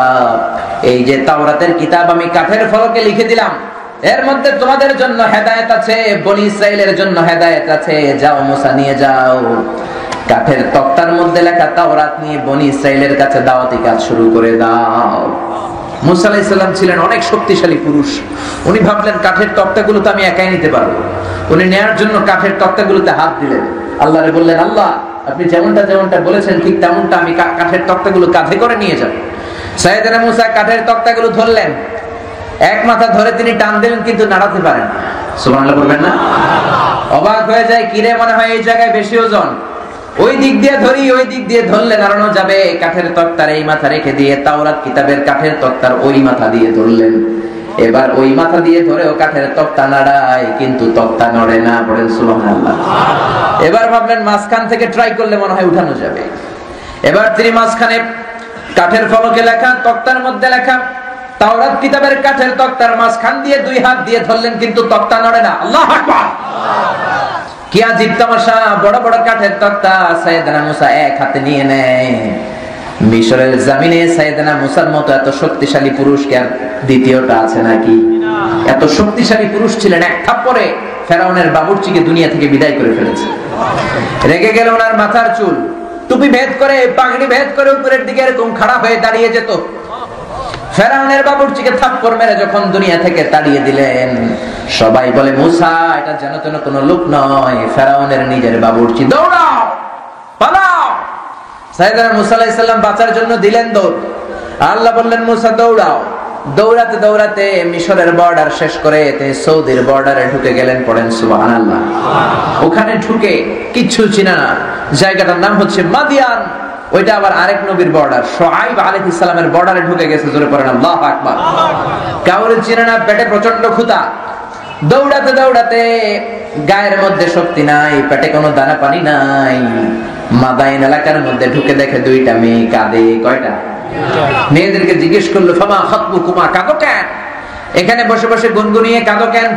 এই যে তাওরাতের কিতাব আমি কাঠের ফলকে লিখে দিলাম, এর মধ্যে তোমাদের জন্য হেদায়েত আছে, বনি ইসরাইলের জন্য হেদায়েত আছে। যাও মুসা, নিয়ে যাও কাঠের তক্তার মধ্যে লেখা তাওরাত নিয়ে বনি ইসরাইলের কাছে দাওয়াতি কাজ শুরু করে দাও। মুসা আলাইহিস সালাম ছিলেন অনেক শক্তিশালী পুরুষ। উনি ভাবলেন কাঠের তক্তাগুলো তো আমি একাই নিতে পারবো। উনি নেয়ার জন্য কাঠের তক্তাগুলোতে হাত দিলেন। আল্লাহরে বললেন, আল্লাহ, আপনি যেমনটা বলেছেন ঠিক তেমনটা আমি কাঠের তক্তাগুলো কাঁধে করে নিয়ে যাব। সাইয়েদনা মুসা কাঠের তক্তাগুলো ধরলেন। এক মাথা ধরে তিনি টান দিলেন, কিন্তু নাড়াতে পারেন না। সুবহানাল্লাহ বলবেন না? অবাক হয়ে যায়, কিরে, মনে হয় এই জায়গায় বেশি ওজন, ওই দিক দিয়ে ধরি, ওই দিক দিয়ে ধরলে নাড়ানো যাবে। কাঠের তক্তার এই মাথা রেখে দিয়ে তাওরাত কিতাবের কাঠের তক্তার ওই মাথা দিয়ে ধরলেন। এবার ওই মাথা দিয়ে ধরেও কাঠের তক্তা নাড়ায়, কিন্তু তক্তা নড়ে না। বলেন সুবহানাল্লাহ। এবার ভাবলেন মাঝখান থেকে ট্রাই করলে মনে হয় উঠানো যাবে। এবার তিনি মাঝখানে কাঠের ফলকে লেখা তক্তার মধ্যে লেখা তাওরাত কিতাবের কাঠের তক্তার মাঝখান দিয়ে দুই হাত দিয়ে ধরলেন, কিন্তু তক্তা নড়ে না। আল্লাহু আকবার! কি আজীব তামাশা! বড় বড় কাঠের তক্তা সাইয়েদনা মুসা এক হাতে নিয়ে নেয়। মিশরের জমিনে সাইয়েদনা মুসার মতো এত শক্তিশালী পুরুষ কি আর দ্বিতীয়টা আছে নাকি? এত শক্তিশালী পুরুষ ছিলেন, এক থাপ্পড়ে ফেরাউনের বাবুর্চিকে দুনিয়া থেকে বিদায় করে ফেলেছে। রেগে গেল ওনার মাথার চুল, টুপি ভেদ করে, পাগড়ি ভেদ করে উপরের দিকে এরকম খাড়া হয়ে দাঁড়িয়ে যেত। ফেরাউনের বাবুর্চিকে থাপ্পড় মেরে যখন দুনিয়া থেকে তাড়িয়ে দিলেন, সবাই বলে, মুসা, এটা যেন তেন কোনো লোক নয়, ফেরাউনের নিজের বাবুর্চি। দৌড়াও, পালাও। সাইয়েদনা মুসা আলাইহিস সালাম বাঁচার জন্য দিলেন দৌড়। আল্লাহ বললেন, মুসা দৌড়াও। দৌড়াতে দৌড়াতে মিশরের বর্ডার শেষ করে তিনি সৌদির বর্ডারে ঢুকে গেলেন। পড়েন সুবহানাল্লাহ। ওখানে ঢুকে কিচ্ছু চিনা না, জায়গাটার নাম হচ্ছে মাদিয়ান। ওইটা আবার আরেক নবীর বর্ডার, শুআইব আলাইহিস সালামের বর্ডারে ঢুকে গেছে। জোরে পড়েন আল্লাহু আকবার। কাউরে চিনে না, পেটে প্রচন্ড ক্ষুধা। দৌড়াতে দৌড়াতে গায়ের মধ্যে শক্তি নাই, পেটে কোনো দানা পানি নাই। মাদাইন এলাকার মধ্যে ঢুকে দেখে দুইটা মেয়ে কাঁদে। কয়টা? মেয়েদেরকে জিজ্ঞেস করলো, ফামা খাতবুকুমা, কাঁদো কেন? এখানে বসে বসে গুনগুনিয়ে কাঁদো কেন?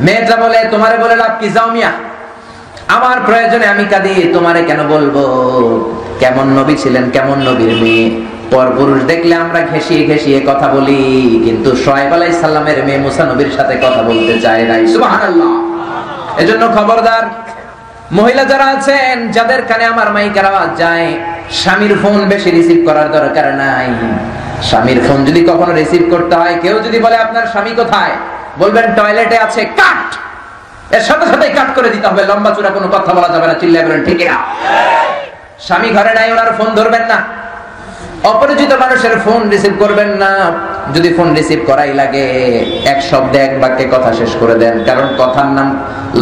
মেয়েটা বলে, তোমারে বলে লাভ কি, যাও মিয়া, আমার প্রয়োজনে আমি কাঁদি, তোমারে কেন বলবো? কেমন নবী ছিলেন, কেমন নবীর মেয়ে। পরপুরুষ দেখলে আমরা ঘেঁষিয়ে ঘেঁষিয়ে কথা বলি, কিন্তু শুআইব আলাইহিস সালামের মেয়ে মুসা নবীর সাথে কথা বলতে চায় নাই। সুবহানাল্লাহ। এজন্য খবরদার, মহিলা যারা আছেন, যাদের কানে আমার মাইকের আওয়াজ যায়, স্বামীর ফোন বেশি রিসিভ করার দরকার নাই। স্বামীর ফোন যদি কখনো রিসিভ করতে হয়, কেউ যদি বলে আপনার স্বামী কোথায়, বলবেন টয়লেটে আছে, কাট। এর সাথে সাথে কাট করে দিতে হবে, লম্বা চূড়া কোনো কথা বলা যাবে না। চিল্লায় বলেন ঠিক না? স্বামী ঘরে নাই, ওনার ফোন ধরবেন না। অপরিচিত মানুষের ফোন রিসিভ করবেন না। যদি ফোন রিসিভ করাই লাগে, এক শব্দে এক বাক্যে কথা শেষ করে দেন, কারণ কথার নাম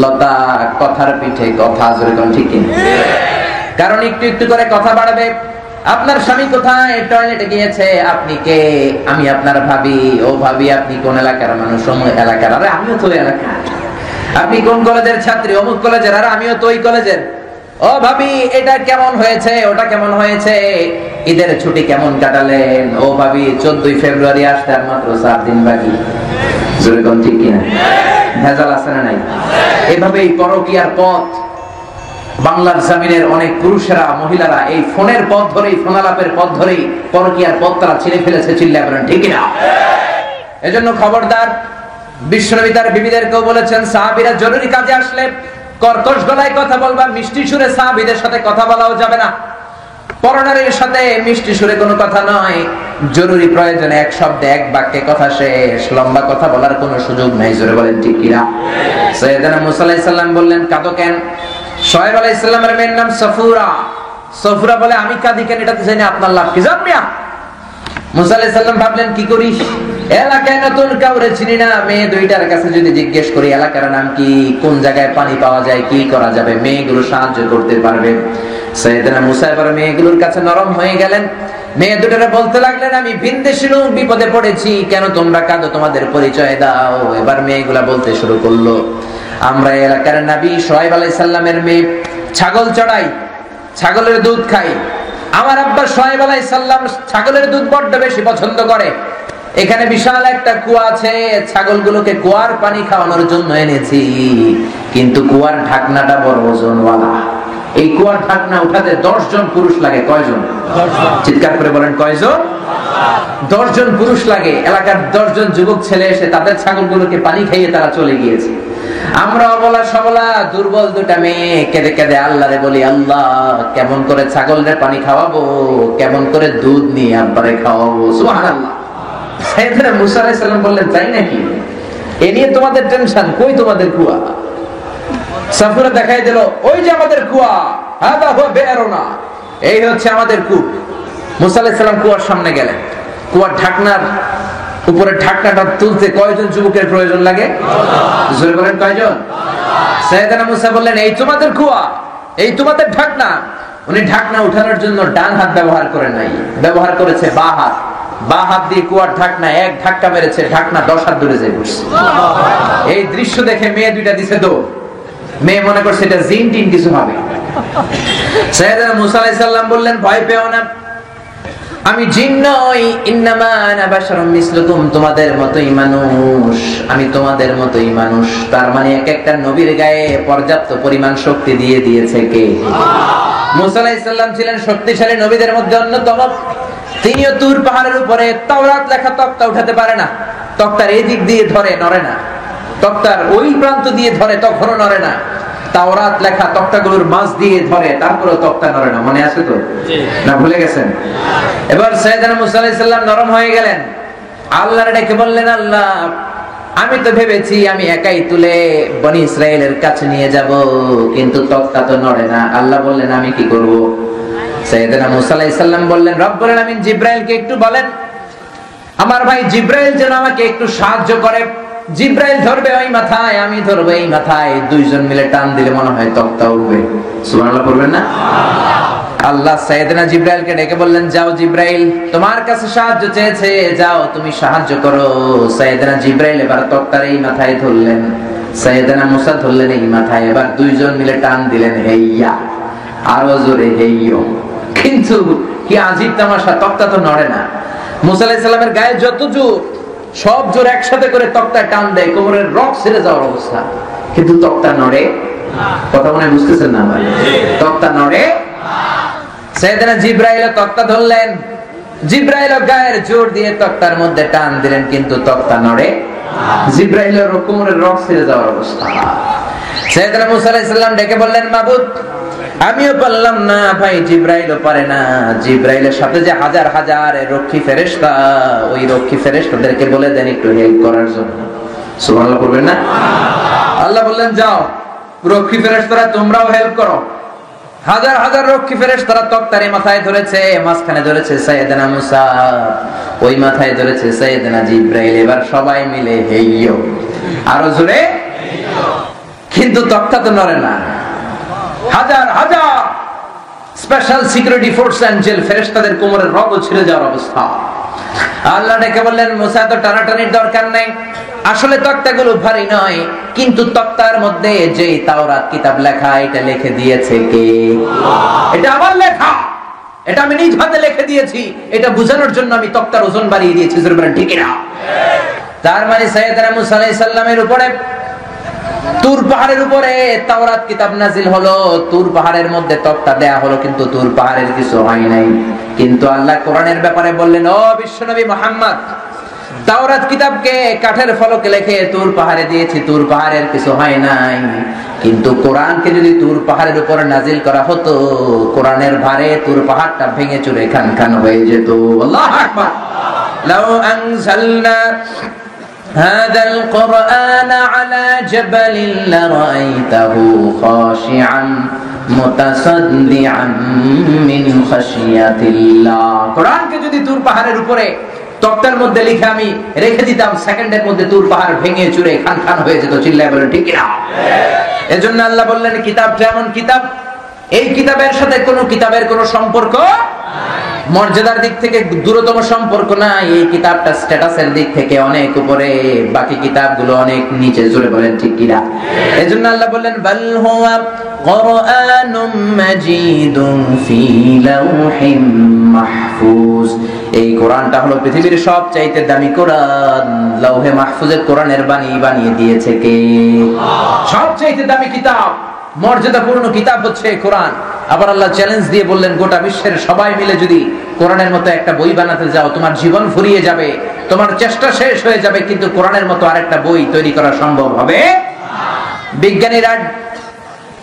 লতা, কথার পিঠে কথা। যেরকম ঠিক কিনা? কারণ একটু একটু করে কথা বাড়বে। আপনার স্বামী কোথায়? টয়লেটে গিয়েছে। আপনি কে? আমি আপনার ভাবি। ও ভাবি, আপনি কোন এলাকার মানুষ? অমুক এলাকার। আরে আমিও তো এলাকার। আপনি কোন কলেজের ছাত্রী? অমুক কলেজের। আরে আমিও তো ওই কলেজের। ও ভাবি, এটা কেমন হয়েছে, ওটা কেমন হয়েছে, ঈদের ছুটি কেমন কাটালেন? ও ভাবি, 14 ফেব্রুয়ারি আসতে আর মাত্র 4 দিন বাকি। যেরকম ঠিক কিনা? ভেজাল আছে না নাই? এভাবেই পরকীয়ার পথ, বাংলার জমিনের অনেক পুরুষেরা, মহিলারা এই ফোনের পথ ধরেই, ফোনালাপের পথ ধরেই পরকীয়ার পথ তারা ছিঁড়ে ফেলেছে। চিল্লায় বলেন ঠিক কিনা? এজন্য খবরদার, বিশ্বনবী তার বিবিদেরকেও বলেছেন, সাহাবীরা জরুরি কাজে আসলে কর্কশ গলায় কথা বলবা, মিষ্টি সুরে সাহাবীদের সাথে কথা বলাও যাবে না। পরনারীর সাথে মিষ্টি সুরে কোনো কথা নয়। জরুরি প্রয়োজনে এক শব্দে এক বাক্যে কথা শেষ, লম্বা কথা বলার কোনো সুযোগ নাই। জোরে বলেন ঠিক কিনা? সাইয়েদনা মুসা আলাইহিস সালাম বললেন, কাঁদো কেন? শুআইব আলাইহিস সালামের মেয়ের নাম সফুরা। সফুরা বলে, আমি কাঁদি কেন, এটা তো জানি আপনার লাভ কি? যান মিয়া। মুসা আলাইহিস সালাম ভাবলেন, কি করি, এলাকায় নতুন, কাউরে চিনি না। মেয়ে দুইটার কাছে যদি জিজ্ঞেস করি এলাকার নাম কি, কোন জায়গায় পানি পাওয়া যায়, কি করা যাবে, মেয়েগুলো সাহায্য করতে পারবে। সাইয়েদনা মুসা এবার মেয়েগুলোর কাছে নরম হয়ে গেলেন। মেয়ে দুটোরে বলতে লাগলেন, আমি ভিনদেশী লোক, বিপদে পড়েছি, কেন তোমরা কাঁদো, তোমাদের পরিচয় দাও। এবার মেয়েগুলা বলতে শুরু করলো, আমরা এলাকার নবী শুআয়ব আলাইহিস সালামের মেয়ে, ছাগল চড়াই, ছাগলের দুধ খাই। আমার আব্বা শুআয়ব আলাইহিস সালাম ছাগলের দুধ বড্ড বেশি পছন্দ করে। এখানে বিশাল একটা কুয়া আছে, ছাগলগুলোকে কুয়ার পানি খাওয়ানোর জন্য এনেছি, কিন্তু কুয়ার ঢাকনাটা বড় ওজনওয়ালা। এই কুয়ার ঢাকনা উঠাতে 10 জন পুরুষ লাগে। কয়জন? চিৎকার করে বলেন, কয়জন? 10 জন পুরুষ লাগে। এলাকার 10 জন যুবক ছেলে এসে তাদের ছাগলগুলোকে পানি খাইয়ে তারা চলে গিয়েছে। আমরা অবলা সবলা দুর্বল দুটা মেয়ে কেঁদে কেঁদে আল্লাহরে বলি, আল্লাহ কেমন করে ছাগলের পানি খাওয়াবো, কেমন করে দুধ নিয়ে আব্বারে খাওয়াবো। সুবহানাল্লাহ। সাইয়েদনা মুসা আলাইহিস সালাম বললেন, তাই নাকি, এ নিয়ে তোমাদের টেনশন, কই তোমাদের কুয়া? সাফুরা দেখাই দিল, ওই যে আমাদের কুয়া, হাদা হুয়া বি'রুনা, এই হচ্ছে আমাদের কূপ। মুসা আলাইহিস সালাম কুয়ার সামনে গেলেন। কুয়ার ঢাকনার উপরে ঢাকনাটা তুলতে কয়জন যুবকের প্রয়োজন লাগে? জোরে বলেন, কয়জন? সাইয়েদনা মুসা বললেন, এই তোমাদের কুয়া, এই তোমাদের ঢাকনা। উনি ঢাকনা উঠানোর জন্য ডান হাত ব্যবহার করেন নাই, ব্যবহার করেছে বাঁ হাত। বাঁ হাত দিয়ে কুয়ার ঢাকনা এক ধাক্কা মেরেছে, ঢাকনা 10 হাত দূরে যায় পড়ছে। এই দৃশ্য দেখে মেয়ে দুইটা দিছে দৌড়। মেয়ে মনে করছে এটা জিন টিন কিছু হবে। সাইয়েদনা মুসা আলাইহিস সালাম বললেন, ভয় পেও না, আমি জিন নই, ইন্নামা আনা বাশারুম মিসলুকুম, তোমাদের মতোই মানুষ, আমি তোমাদের মতোই মানুষ। তার মানে এক একটা নবীর গায়ে পর্যাপ্ত পরিমাণ শক্তি দিয়ে দিয়েছে কে? মুসা আলাইহিস সালাম ছিলেন শক্তিশালী নবীদের মধ্যে অন্যতম। তিনিও তুর পাহাড়ের উপরে তাওরাত লেখা তক্তা উঠাতে পারে না। তক্তার এই দিক দিয়ে ধরে, নড়ে না। তক্তার ওই প্রান্ত দিয়ে ধরে, তখনও নড়ে না। তাওরাত লেখা তক্তাগুলোর মাঝ দিয়ে ধরে, তারপরেও তক্তা নড়ে না। মনে আছে তো? না ভুলে গেছেন? এবার সাইয়েদনা মুসা আলাইহিস সালাম নরম হয়ে গেলেন। আল্লাহর ডেকে বললেন, আল্লাহ আমি তো ভেবেছি আমি একাই তুলে বনি ইসরাইলের কাছে নিয়ে যাব, কিন্তু তক্তা তো নড়ে না। আল্লাহ বললেন, আমি কি করব? সাইয়েদনা মুসা আলাইহিস সালাম বললেন, রব্বুল আলামিন জিবরাইলকে একটু বলেন আমার ভাই জিবরাইল যেন আমাকে একটু সাহায্য করে। জিবরাইল ধরবে ওই মাথায়, আমি ধরবো এই মাথায়, দুইজন মিলে টান দিলে মনে হয় তক্তা উঠবে। সুবহানাল্লাহ পড়বেন না? আল্লাহ সাইয়েদনা জিবরাইলকে ডেকে বললেন, যাও জিবরাইল, তোমার কাছে সাহায্য চেয়েছে, যাও তুমি সাহায্য করো। সাইয়েদনা জিবরাইল এবার তক্তার এই মাথায় ধরলেন, সাইয়েদনা মুসা ধরলেন এই মাথায়। এবার দুইজন মিলে টান দিলেন, হেইয়া, আরো জোরে হেইয়ো। কিন্তু কি আজীব তামাশা, তক্তা তো নড়ে না। মুসা আলাইহিস সালামের গায়ে যত জোর, সব জোর একসাথে করে তক্তায় টান দেয়, কোমরের রক ছিঁড়ে যাওয়ার অবস্থা, কিন্তু তক্তা নড়ে। কথা মনে বুঝতেছেন না? আমার তক্তা নড়ে। সাইয়েদনা জিবরাইল তক্তা ধরলেন, জিবরাইল গায়ের জোর দিয়ে তক্তার মধ্যে টান দিলেন, কিন্তু তক্তা নড়ে। জিবরাইলের কোমরের রক ছিঁড়ে যাওয়ার অবস্থা। সাইয়েদনা মুসা আলাইহিস সালাম ডেকে বললেন, মাবুদ আমিও পারলাম না, ভাই জিবরাইলও পারে না। জিবরাইলের সাথে যে হাজার হাজার রক্ষী ফেরেশতা, ওই রক্ষী ফেরেশতাদেরকে বলে দেন একটু হেল্প করার জন্য। সুবহানাল্লাহ বলবেন না? আল্লাহ বললেন, যাও রক্ষী ফেরেশতারা তোমরাও হেল্প করো। হাজার হাজার রক্ষী ফেরেশতারা তক্তারে মাথায় ধরেছে, মাঝখানে ধরেছে সাইয়েদনা মুসা, ওই মাথায় ধরেছে সাইয়েদনা জিবরাইল। এবার সবাই মিলে হেইয়ো, আরো জোরে, কিন্তু তক্তা তো নড়ে না। হাজার হাজার স্পেশাল সিকিউরিটি ফোর্স এঞ্জেল ফেরেশতাদের কোমরের রগও ছিঁড়ে যাওয়ার অবস্থা। আল্লাহ ডেকে বললেন, মুসা তো টানাটানির দরকার নেই, আসলে তক্তাগুলো ভারী নয়, কিন্তু তক্তার মধ্যে যে তাওরাত কিতাব লেখা, এটা লিখে দিয়েছে কে? এটা আমার লেখা, এটা আমি নিজ হাতে লিখে দিয়েছি। এটা বোঝানোর জন্য আমি তক্তার ওজন বাড়িয়ে দিয়েছি। ঠিক না? তার মানে সাইয়েদনা মুসা আলাইহিস সালামের উপরে তুর পাহাড়ের উপরে তাওরাত কিতাব নাজিল হলো, তুর পাহাড়ের মধ্যে তক্তা দেয়া হলো, কিন্তু তুর পাহাড়ের কিছু হয় নাই। কিন্তু আল্লাহ কোরআনের ব্যাপারে বললেন, ও বিশ্বনবী মুহাম্মদ, তাওরাত কিতাবকে কাঠের ফলকে লিখে তুর পাহাড়ে দিয়েছি, তুর পাহাড়ের কিছু হয় নাই। কিন্তু কোরআনকে যদি তুর পাহাড়ের উপর নাজিল করা হতো, কোরআনের ভারে তুর পাহাড়টা ভেঙে চুরে খান খান হয়ে যেত। আল্লাহু আকবার। লাউ আনজালনা هذا القرآن على جبل لرأيته خاشعا متصدعا من خشية الله। কোরআনকে যদি তুর পাহাড়ের উপরে তক্তার মধ্যে লিখে আমি রেখে দিতাম, সেকেন্ডের মধ্যে তুর পাহাড় ভেঙে চুরে খান খান হয়ে যেত। চিল্লায় বলেন ঠিক না? এজন্য আল্লাহ বললেন, কিতাব যেমন কিতাব, এই কিতাবের সাথে কোনো কিতাবের কোনো সম্পর্ক নাই। মর্যাদার দিক থেকে দূরতম সম্পর্ক না, এই কিতাবটা স্ট্যাটাসের দিক থেকে অনেক উপরে, বাকি কিতাবগুলো অনেক নিচে। জোরে বলেন ঠিক কিনা? এজন্য আল্লাহ বললেন বাল হুয়া কুরআনুম মাজিদুন ফি লাওহিম মাহফুজ। এই কোরআনটা হলো পৃথিবীর সবচাইতে দামি কোরআন। লৌহে মাহফুজে কোরআনের বাণী বানিয়ে দিয়েছে কে? সবচাইতে দামি কিতাব, মর্যাদাপূর্ণ কিতাব হচ্ছে কোরআন। আবার আল্লাহ চ্যালেঞ্জ দিয়ে বললেন, গোটা বিশ্বের সবাই মিলে যদি কোরআনের মতো একটা বই বানাতে যাও, তোমার জীবন ফুরিয়ে যাবে, তোমার চেষ্টা শেষ হয়ে যাবে, কিন্তু কোরআনের মতো আরেকটা বই তৈরি করা সম্ভব হবে। বিজ্ঞানীরা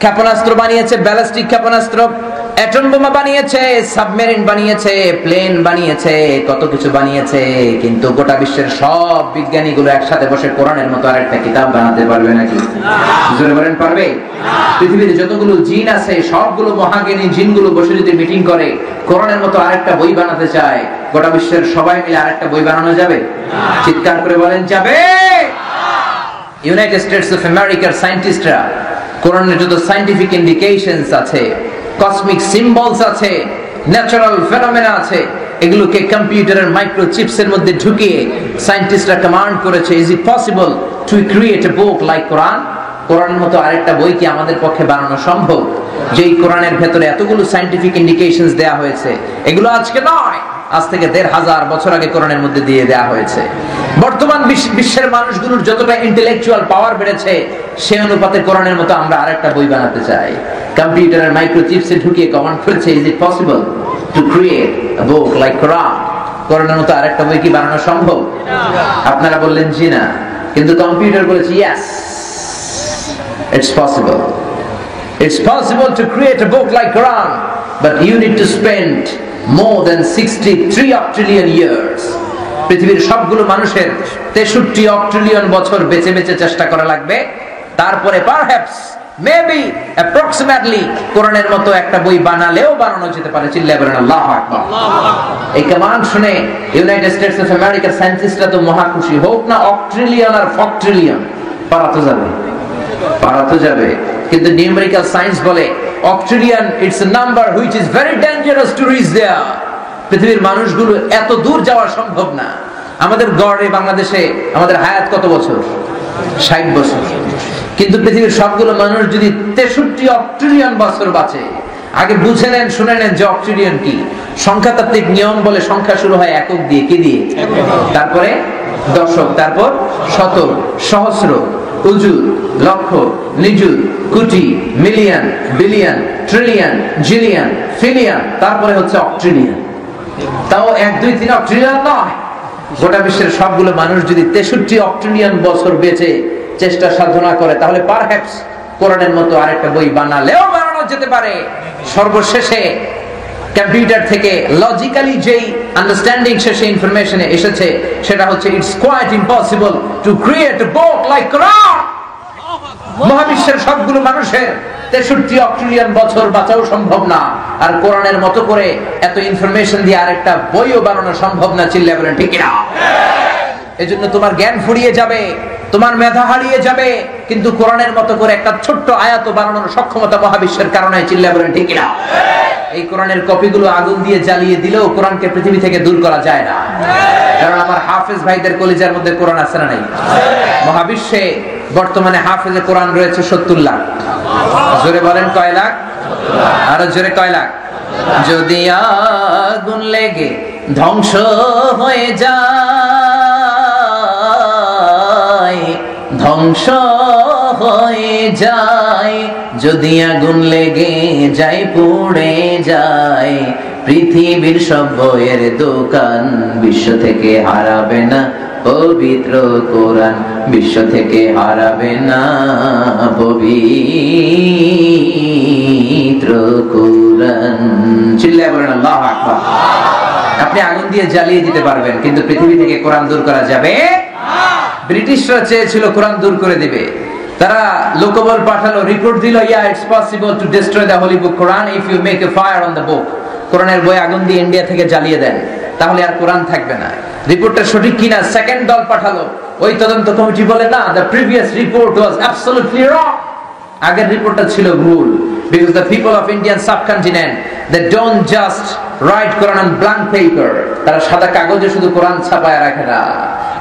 ক্ষেপণাস্ত্র বানিয়েছে, ব্যালিস্টিক ক্ষেপণাস্ত্র, অ্যাটম বোমা বানিয়েছে, সাবমেরিন বানিয়েছে, প্লেন বানিয়েছে, কত কিছু বানিয়েছে, কিন্তু গোটা বিশ্বের সব বিজ্ঞানীগুলো একসাথে বসে কোরআনের মতো আরেকটা কিতাব বানাতে পারবে নাকি? জোরে বলেন পারবে? পৃথিবীতে যতগুলো জিন আছে সবগুলো মহাজ্ঞানী জিনগুলো বসে যদি মিটিং করে কোরআনের মতো আরেকটা বই বানাতে চায়, গোটা বিশ্বের সবাই মিলে আরেকটা বই বানানো যাবে? চিৎকার করে বলেন যাবে। ইউনাইটেড স্টেটস অফ আমেরিকার সায়েন্টিস্টরা কোরআনের যত সায়েন্টিফিক ইন্ডিকেশনস আছে, কসমিক সিম্বলস আছে, ন্যাচারাল ফেনোমেনা আছে, এগুলোকে কম্পিউটারের মাইক্রোচিপসের মধ্যে ঢুকিয়ে সায়েন্টিস্টরা কমান্ড করেছে, is it possible to create a book like Quran? কোরআনের মতো আরেকটা বই কি আমাদের পক্ষে বানানো সম্ভব? যেই কোরআনের ভেতরে এতগুলো সায়েন্টিফিক ইন্ডিকেশনস দেয়া হয়েছে, এগুলো আজকে নয়, আজ থেকে ১৫০০ বছর আগে কোরআনের মধ্যে দিয়ে দেয়া হয়েছে। বর্তমান বিশ্বের মানুষগুলোর যতটা ইন্টেলেকচুয়াল পাওয়ার বেড়েছে, সেই অনুপাতে কোরআনের মতো আমরা আরেকটা বই বানাতে চাই। কম্পিউটারের মাইক্রোচিপসে ঢুকিয়ে কমান্ড করেছে, is it possible to create a book like Quran? কোরআনের মতো আরেকটা বই কি বানানো সম্ভব? আপনারা বললেন জি না, কিন্তু কম্পিউটার বলেছে yes, it's possible. It's possible to create a book like Quran, but you need to spend more than 63 octillion years. পৃথিবীর সবগুলো মানুষের 63 octillion বছর বেঁচে বেঁচে চেষ্টা করা লাগবে, তারপরে perhaps maybe approximately কোরআনের মতো একটা বই বানালেও বানানো যেতে পারে। চিল্লায়ে বলেন আল্লাহু আকবার। এই কমান্ড শুনে ইউনাইটেড স্টেটস অফ আমেরিকার সায়েন্টিস্টরা তো মহা খুশি। হোক না অক্ট্রিলিয়ন আর ফক্ট্রিলিয়ন, পারা তো যাবে, কিন্তু নিউমেরিক্যাল সায়েন্স বলে octillion it's a number which is very dangerous to reach there. পৃথিবীর মানুষগুলো এত দূর যাওয়া সম্ভব না। আমাদের গড়ে বাংলাদেশে আমাদের হায়াত কত বছর? 60 বছর। কিন্তু পৃথিবীর সবগুলো মানুষ যদি 63 অক্ট্রিলিয়ন বছর বাঁচে, আগে বুঝে নেন, শুনে নেন যে অক্ট্রিলিয়ন কি। সংখ্যাতাত্ত্বিক নিয়ম বলে সংখ্যা শুরু হয় একক দিয়ে, কি দিয়ে? তারপরে দশক, তারপর শতক, সহস্র, উজুর, লক্ষ, নিযুত, কোটি, million, billion, trillion, zillion, pillion, তারপরে হচ্ছে অক্ট্রিলিয়ন। তাও 1, 2, 3 অক্ট্রিলিয়ন নয়। গোটা বিশ্বের সবগুলো মানুষ যদি 63 অক্ট্রিলিয়ন বছর বেঁচে চেষ্টা সাধনা করে, তাহলে পারহ্যাপস কোরআনের মতো আরেকটা বই বানালেও বানানো যেতে পারে। সর্বশেষে কম্পিউটার থেকে লজিক্যালি যেই আন্ডারস্ট্যান্ডিং শেষে ইনফরমেশনে এসেছে, সেটা হচ্ছে it's quite impossible to create a book like Quran. মহাবিশ্বের সবগুলো মানুষের 63 অক্ট্রিলিয়ন বছর বাঁচাও সম্ভব না, আর কোরআনের মতো করে এত ইনফরমেশন দিয়ে আরেকটা বইও বানানো সম্ভব না। চিল্লায়ে বলেন ঠিক না? এজন্য তোমার জ্ঞান ফুরিয়ে যাবে, তোমার মেধা হারিয়ে যাবে, কিন্তু কোরআনের মতো করে একটা ছোট্ট আয়াত বানানোর সক্ষমতা মহাবিশ্বের কারণে। চিল্লায়ে বলেন ঠিক না? এই কোরআনের কপিগুলো আগুন দিয়ে জ্বালিয়ে দিলেও কোরআনকে পৃথিবী থেকে দূর করা যায় না। কারণ আমার হাফেজ ভাইদের কলিজার মধ্যে কোরআন আছে না নাই? মহাবিশ্বে বর্তমানে হাফেজে কোরআন রয়েছে 70 লাখ। জোরে বলেন কয় লাখ? আরো জোরে কয় লাখ? যদি আগুন লেগে ধ্বংস হয়ে যায়, ধ্বংস হয়ে যায়, যদি আগুন লেগে যায়, পুড়ে যায়, পৃথিবীর সব বইয়ের দোকান বিশ্ব থেকে হারাবে না পবিত্র কোরআন, বিশ্ব থেকে হারাবে না পবিত্র কোরআন। চিল্লায়ে বলেন আল্লাহু আকবার। আপনি আগুন দিয়ে জ্বালিয়ে দিতে পারবেন, কিন্তু পৃথিবী থেকে কোরআন দূর করা যাবে না। ব্রিটিশরা চেয়েছিল কোরআন দূর করে দিবে, তারা লোকবল পাঠালো, রিপোর্ট দিল, yeah it's possible to destroy the holy book Quran if you make a fire on the book. কোরআনের বই আগুন দিয়ে ইন্ডিয়া থেকে জ্বালিয়ে দেন, তাহলে আর কোরআন থাকবে না। রিপোর্টটা সঠিক কিনা সেকেন্ড দল পাঠালো, ওই তদন্ত কমিটি বলে না, the previous report was absolutely wrong. আগের রিপোর্টটা ছিল ভুল, because the people of Indian subcontinent, they don't just write Quran on blank paper. তারা সাদা কাগজে শুধু কোরআন ছাপায় রাখে না,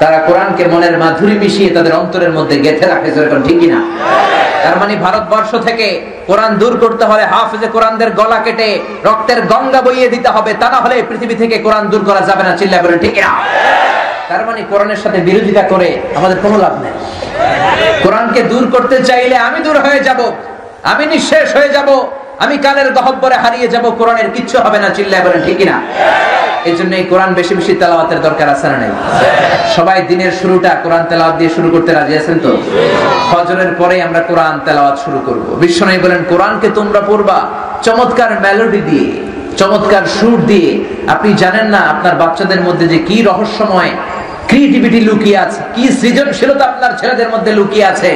তারা কোরআনকে মনের মাধুরী মিশিয়ে তাদের অন্তরের মধ্যে গেঁথে রাখে। যেরকম ঠিক কিনা? তার মানে ভারতবর্ষ থেকে কোরআন দূর করতে হলে হাফেজে কোরআনদের গলা কেটে রক্তের গঙ্গা বইয়ে দিতে হবে, তা না হলে পৃথিবী থেকে কোরআন দূর করা যাবে না। চিল্লায় বলেন ঠিক কিনা? তার মানে কোরআনের সাথে বিরোধিতা করে আমাদের কোনো লাভ নেই। কোরআনকে দূর করতে চাইলে আমি দূর হয়ে যাব, আমি নিঃশেষ হয়ে যাব, আমি কালের গহ্বরে হারিয়ে যাব, কোরআনের কিচ্ছু হবে না। চিল্লায় বলেন ঠিক কিনা? এই জন্য এই কোরআন বেশি বেশি তেলাওয়াতের দরকার আছে না নাই? সবাই দিনের শুরুটা কোরআন তেলাওয়াত দিয়ে শুরু করতে রাজি আছেন তো? ফজরের পরে আমরা কোরআন তেলাওয়াত শুরু করব। বিশ্বনবী বলেন কোরআনকে তোমরা পড়বা চমৎকার মেলোডি দিয়ে, চমৎকার সুর দিয়ে। আপনি জানেন না আপনার বাচ্চাদের মধ্যে যে কি রহস্যময় ক্রিয়েটিভিটি লুকিয়ে আছে, কি সৃজনশীলতা আপনার ছেলেদের মধ্যে লুকিয়ে আছে।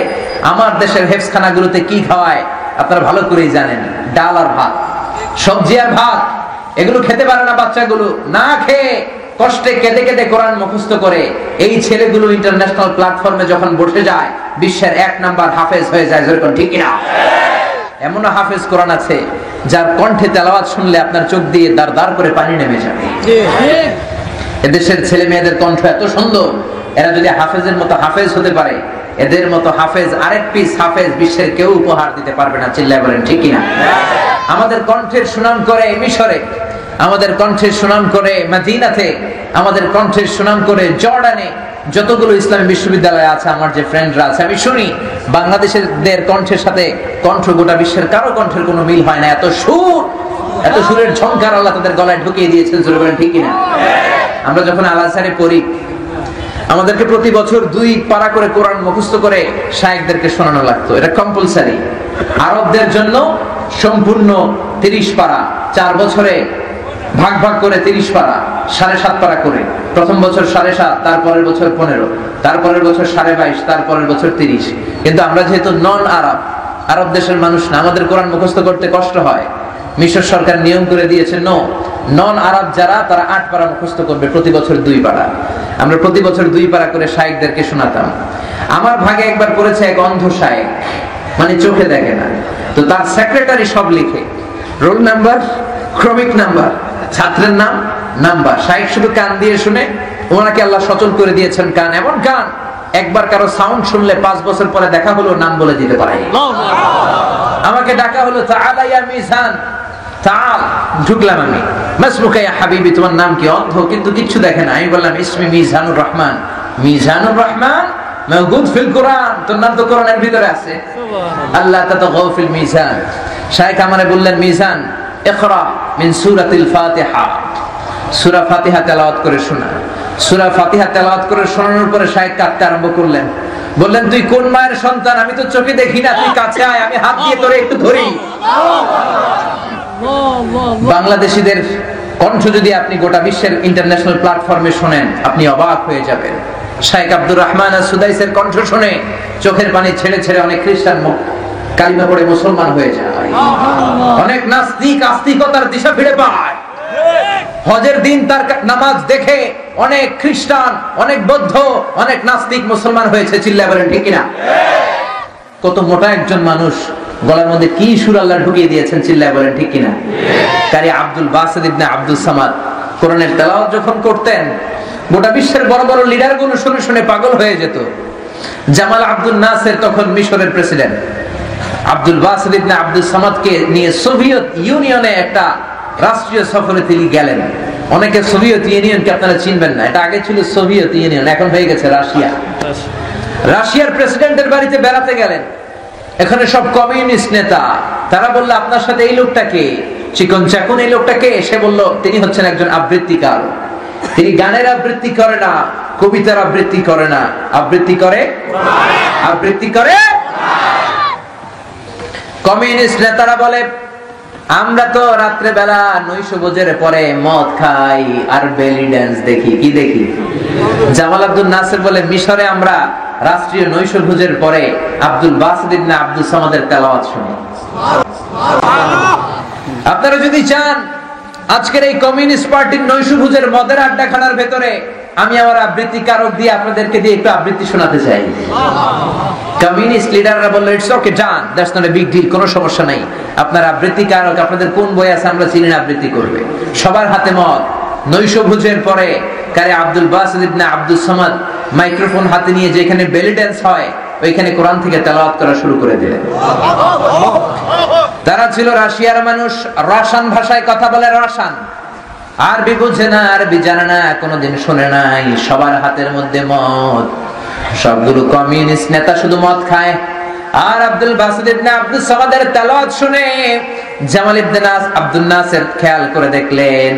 আমার দেশের হেফসখানাগুলোতে কি খাওয়ায় আপনারা ভালো করেই জানেন। ডাল আর ভাত, সবজি আর ভাত, এগুলো খেতে পারে না বাচ্চাগুলো। না খেয়ে কষ্টে কেঁদে কেঁদে কোরআন মুখস্থ করে এই ছেলেগুলো ইন্টারন্যাশনাল প্ল্যাটফর্মে যখন বসে যায় বিশ্বের 1 নাম্বার হাফেজ হয়ে যায়। যেরকম ঠিক কিনা? এমন হাফেজ কোরআন আছে যার কণ্ঠে তেলাওয়াত শুনলে আপনার চোখ দিয়ে দাঁড় দাঁড় করে পানি নেমে যাবে। এদেশের ছেলে মেয়েদের কণ্ঠ এত সুন্দর, এরা যদি হাফেজের মতো হাফেজ হতে পারে, এদের মতো হাফেজ আরেক পিস হাফেজ বিশ্বের কেউ উপহার দিতে পারবে না। চিল্লায় বলেন ঠিক কিনা? আমাদের কণ্ঠের সুনাম করে মিশরে, আমাদের কণ্ঠের সুনাম করে মদিনাতে, আমাদের কণ্ঠের সুনাম করে জর্ডানে। যতগুলো ইসলামী বিশ্ববিদ্যালয় আছে, আমার যে ফ্রেন্ডরা আছে, আমি শুনি বাংলাদেশের কণ্ঠের সাথে কণ্ঠ গোটা বিশ্বের কারো কণ্ঠের কোনো মিল হয় না। এত সুর, এত সুরের ঝংকার আল্লাহ তাদের গলায় ঢুকিয়ে দিয়েছেন। জোরে বলেন ঠিক কিনা? আমরা যখন আল আজহারে পড়ি, আমাদেরকে প্রতি বছর 2 পারা করে কোরআন মুখস্থ করে শায়েখদেরকে শোনানো লাগতো। এটা কম্পালসারি। আরবদের জন্য সম্পূর্ণ 30 পারা, 4 বছরে ভাগ ভাগ করে 30 পারা, 7.5 পারা করে। প্রথম বছর 7.5, তারপরের বছর 15, তারপরের বছর 22.5, তারপরের বছর 30। কিন্তু আমরা যেহেতু নন আরব, আরব দেশের মানুষ না, আমাদের কোরআন মুখস্থ করতে কষ্ট হয়। মিশর সরকার নিয়ম করে দিয়েছে, নন আরব যারা তারা 8 পারা মুখস্থ করবে, প্রতি বছর 2 পারা। আমরা প্রতি বছর 2 পারা করে শায়েখদেরকে শোনাতাম। আমার ভাগে একবার পড়েছে এক অন্ধ শায়েখ, মানে চোখে দেখে না, তো তার সেক্রেটারি সব লিখে, রোল নাম্বার, ক্রমিক নাম্বার, ছাত্রের নাম, নাম্বার। শায়েখ শুধু কান দিয়ে শুনে। ওনাকে আল্লাহ সচল করে দিয়েছেন কান, এমন কান একবার কারো সাউন্ড শুনলে 5 বছর পরে দেখা হলো নাম বলে দিতে পারে। আমাকে ডাকা হলো, তাআলা ইয়া মিজান, তাআল। ঢুকলাম আমি, মাসমুকা ইয়া হাবিবি, তোমার নাম কি? অন্ধ, কিন্তু কিচ্ছু দেখে না। আমি বললাম ইসমি মিজানুর রহমান। মিজানুর রহমান মাওজুদ ফিল কোরআন, তোর নাম তো কোরআনের ভিতরে আছে। আল্লাহ তাতাগাউ ফিল মিজান। শায়েখ আমারে বললেন, মিজান ইকরা মিন সূরাতিল ফাতিহা, সূরা ফাতিহা তেলাওয়াত করে শোনা। সূরা ফাতিহা তেলাওয়াত করে শোনানোর পরে শায়েখ কাঁদতে আরম্ভ করলেন। বললেন, তুই কোন মায়ের সন্তান? আমি তো চোখে দেখি না, তুই কাছে আয়, আমি হাত দিয়ে তোরে একটু ধরি। বাংলাদেশীদের কণ্ঠ যদি আপনি গোটা বিশ্বের ইন্টারন্যাশনাল প্ল্যাটফর্মে শোনেন, আপনি অবাক হয়ে যাবেন। শাইখ আব্দুর রহমান সুদাইসের কণ্ঠ শুনে চোখের পানি ছেড়ে ছেড়ে অনেক খ্রিস্টান কালিমা পড়ে মুসলমান হয়ে যায়। অনেক নাস্তিক আস্তিকতার দিশা ফিরে পায়। হজের দিন তার নামাজ দেখে অনেক খ্রিস্টান, অনেক বৌদ্ধ, অনেক নাস্তিক মুসলমান হয়েছে। চিল্লায় বলেন ঠিক কিনা? কত মোটা একজন মানুষ, গলার মধ্যে কি সুর আল্লাহ ঢুকিয়ে দিয়েছেন। চিল্লায় বলেন ঠিক কিনা? কারি আব্দুল বাসিত ইবনে আব্দুস সামাদ কোরআনের তেলাওয়াত যখন করতেন, গোটা বিশ্বের বড় বড় লিডার গুলো শুনে শুনে পাগল হয়ে যেত। জামাল আব্দুল নাসের তখন মিশরের প্রেসিডেন্ট, আব্দুল বাসিত ইবনে আব্দুস সামাদকে নিয়ে সোভিয়েত ইউনিয়নে একটা রাষ্ট্রীয় সফরে তিনি গেলেন। অনেকে সোভিয়েত ইউনিয়নকে আপনারা চিনবেন না, এটা আগে ছিল সোভিয়েত ইউনিয়ন, এখন হয়ে গেছে রাশিয়া। রাশিয়ার প্রেসিডেন্টের বাড়িতে বেড়াতে গেলেন, এখানে সব কমিউনিস্ট নেতা। তারা বলল, আপনার সাথে এই লোকটাকে, চিকন চাকুন এই লোকটাকে? সে বলল, তিনি হচ্ছেন একজন আবৃত্তিকার। তিনি গানের আবৃত্তি করে না, কবিতার আবৃত্তি করে না, আবৃত্তি করে কমিউনিস্ট নেতারা বলে, আমরা তো রাত্রে বেলা নৈশভোজের পরে মদ খাই আর বেলি ড্যান্স দেখি। কি দেখি? জামাল আব্দুল নাসির বলে, মিশরে আমরা রাষ্ট্রীয় নৈশভোজের পরে আব্দুল বাসিত ইবনে আব্দুস সামাদের তেলাওয়াত শুনি। আপনারা যদি চান আজকের এই কমিউনিস্ট পার্টির নৈশভোজের মদের আড্ডাখানার ভেতরে আমি আমার আবৃত্তিকারক দিয়ে আপনাদেরকে দিয়ে একটু আবৃত্তি শোনাতে চাই। কমিউনিস্ট লিডাররা বলল, it's okay, done, that's not a big deal, কোনো সমস্যা নাই। আপনার আবৃত্তিকারক আপনাদের কোন বই আছে আমরা চিনি না, আবৃত্তি করবে। সবার হাতে মত। নৈশভোজের পরে কারি আব্দুল বাসিত ইবনে আব্দুস সামাদ মাইক্রোফোন হাতে নিয়ে যেখানে বেলি ড্যান্স হয় ওইখানে কোরআন থেকে তেলাওয়াত করা শুরু করে দিলেন। তারা ছিল রাশিয়ার মানুষ, রাশান ভাষায় কথা বলে। রাশান আরবি বুঝে না, আরবি জানে না, কোনোদিন শুনে নাই। সবার হাতের মধ্যে মদ, সবগুলো কমিউনিস্ট নেতা শুধু মদ খায়। আর আব্দুল বাসিত ইবনে আব্দুস সামাদের তেলাওয়াত শুনে জামাল ইবনে আব্দুল নাসির খেয়াল করে দেখলেন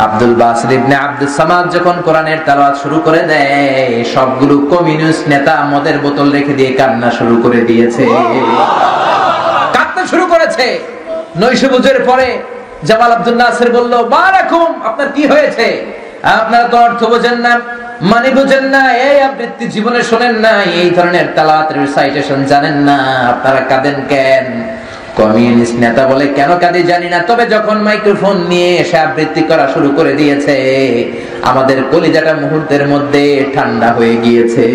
আব্দুল বাসিত ইবনে আব্দুস সামাদ যখন কোরআনের তেলাওয়াত শুরু করে দেয় সবগুলো কমিউনিস্ট নেতা মদের বোতল রেখে দিয়ে কান্না শুরু করে দিয়েছে, কাঁদতে শুরু করেছে। নৈশভোজের পরে জামাল আব্দুল নাসির বলল, বারাকুম, আপনার কি হয়েছে? আপনারা তো অর্থ বোঝেন না, মানে বুঝেন না, এই আবৃত্তি জীবনে শোনেন না, এই ধরনের তেলাওয়াত রিসাইটেশন জানেন না, আপনারা কাঁদেন কেন? কমিউনিস্ট নেতা বলে, কেন কাঁদে জানি না, তবে যখন মাইক্রোফোন নিয়ে এসে আবৃত্তি করা শুরু করে দিয়েছে আমাদের কলিজাটা মুহূর্তের মধ্যে ঠান্ডা হয়ে গিয়েছে।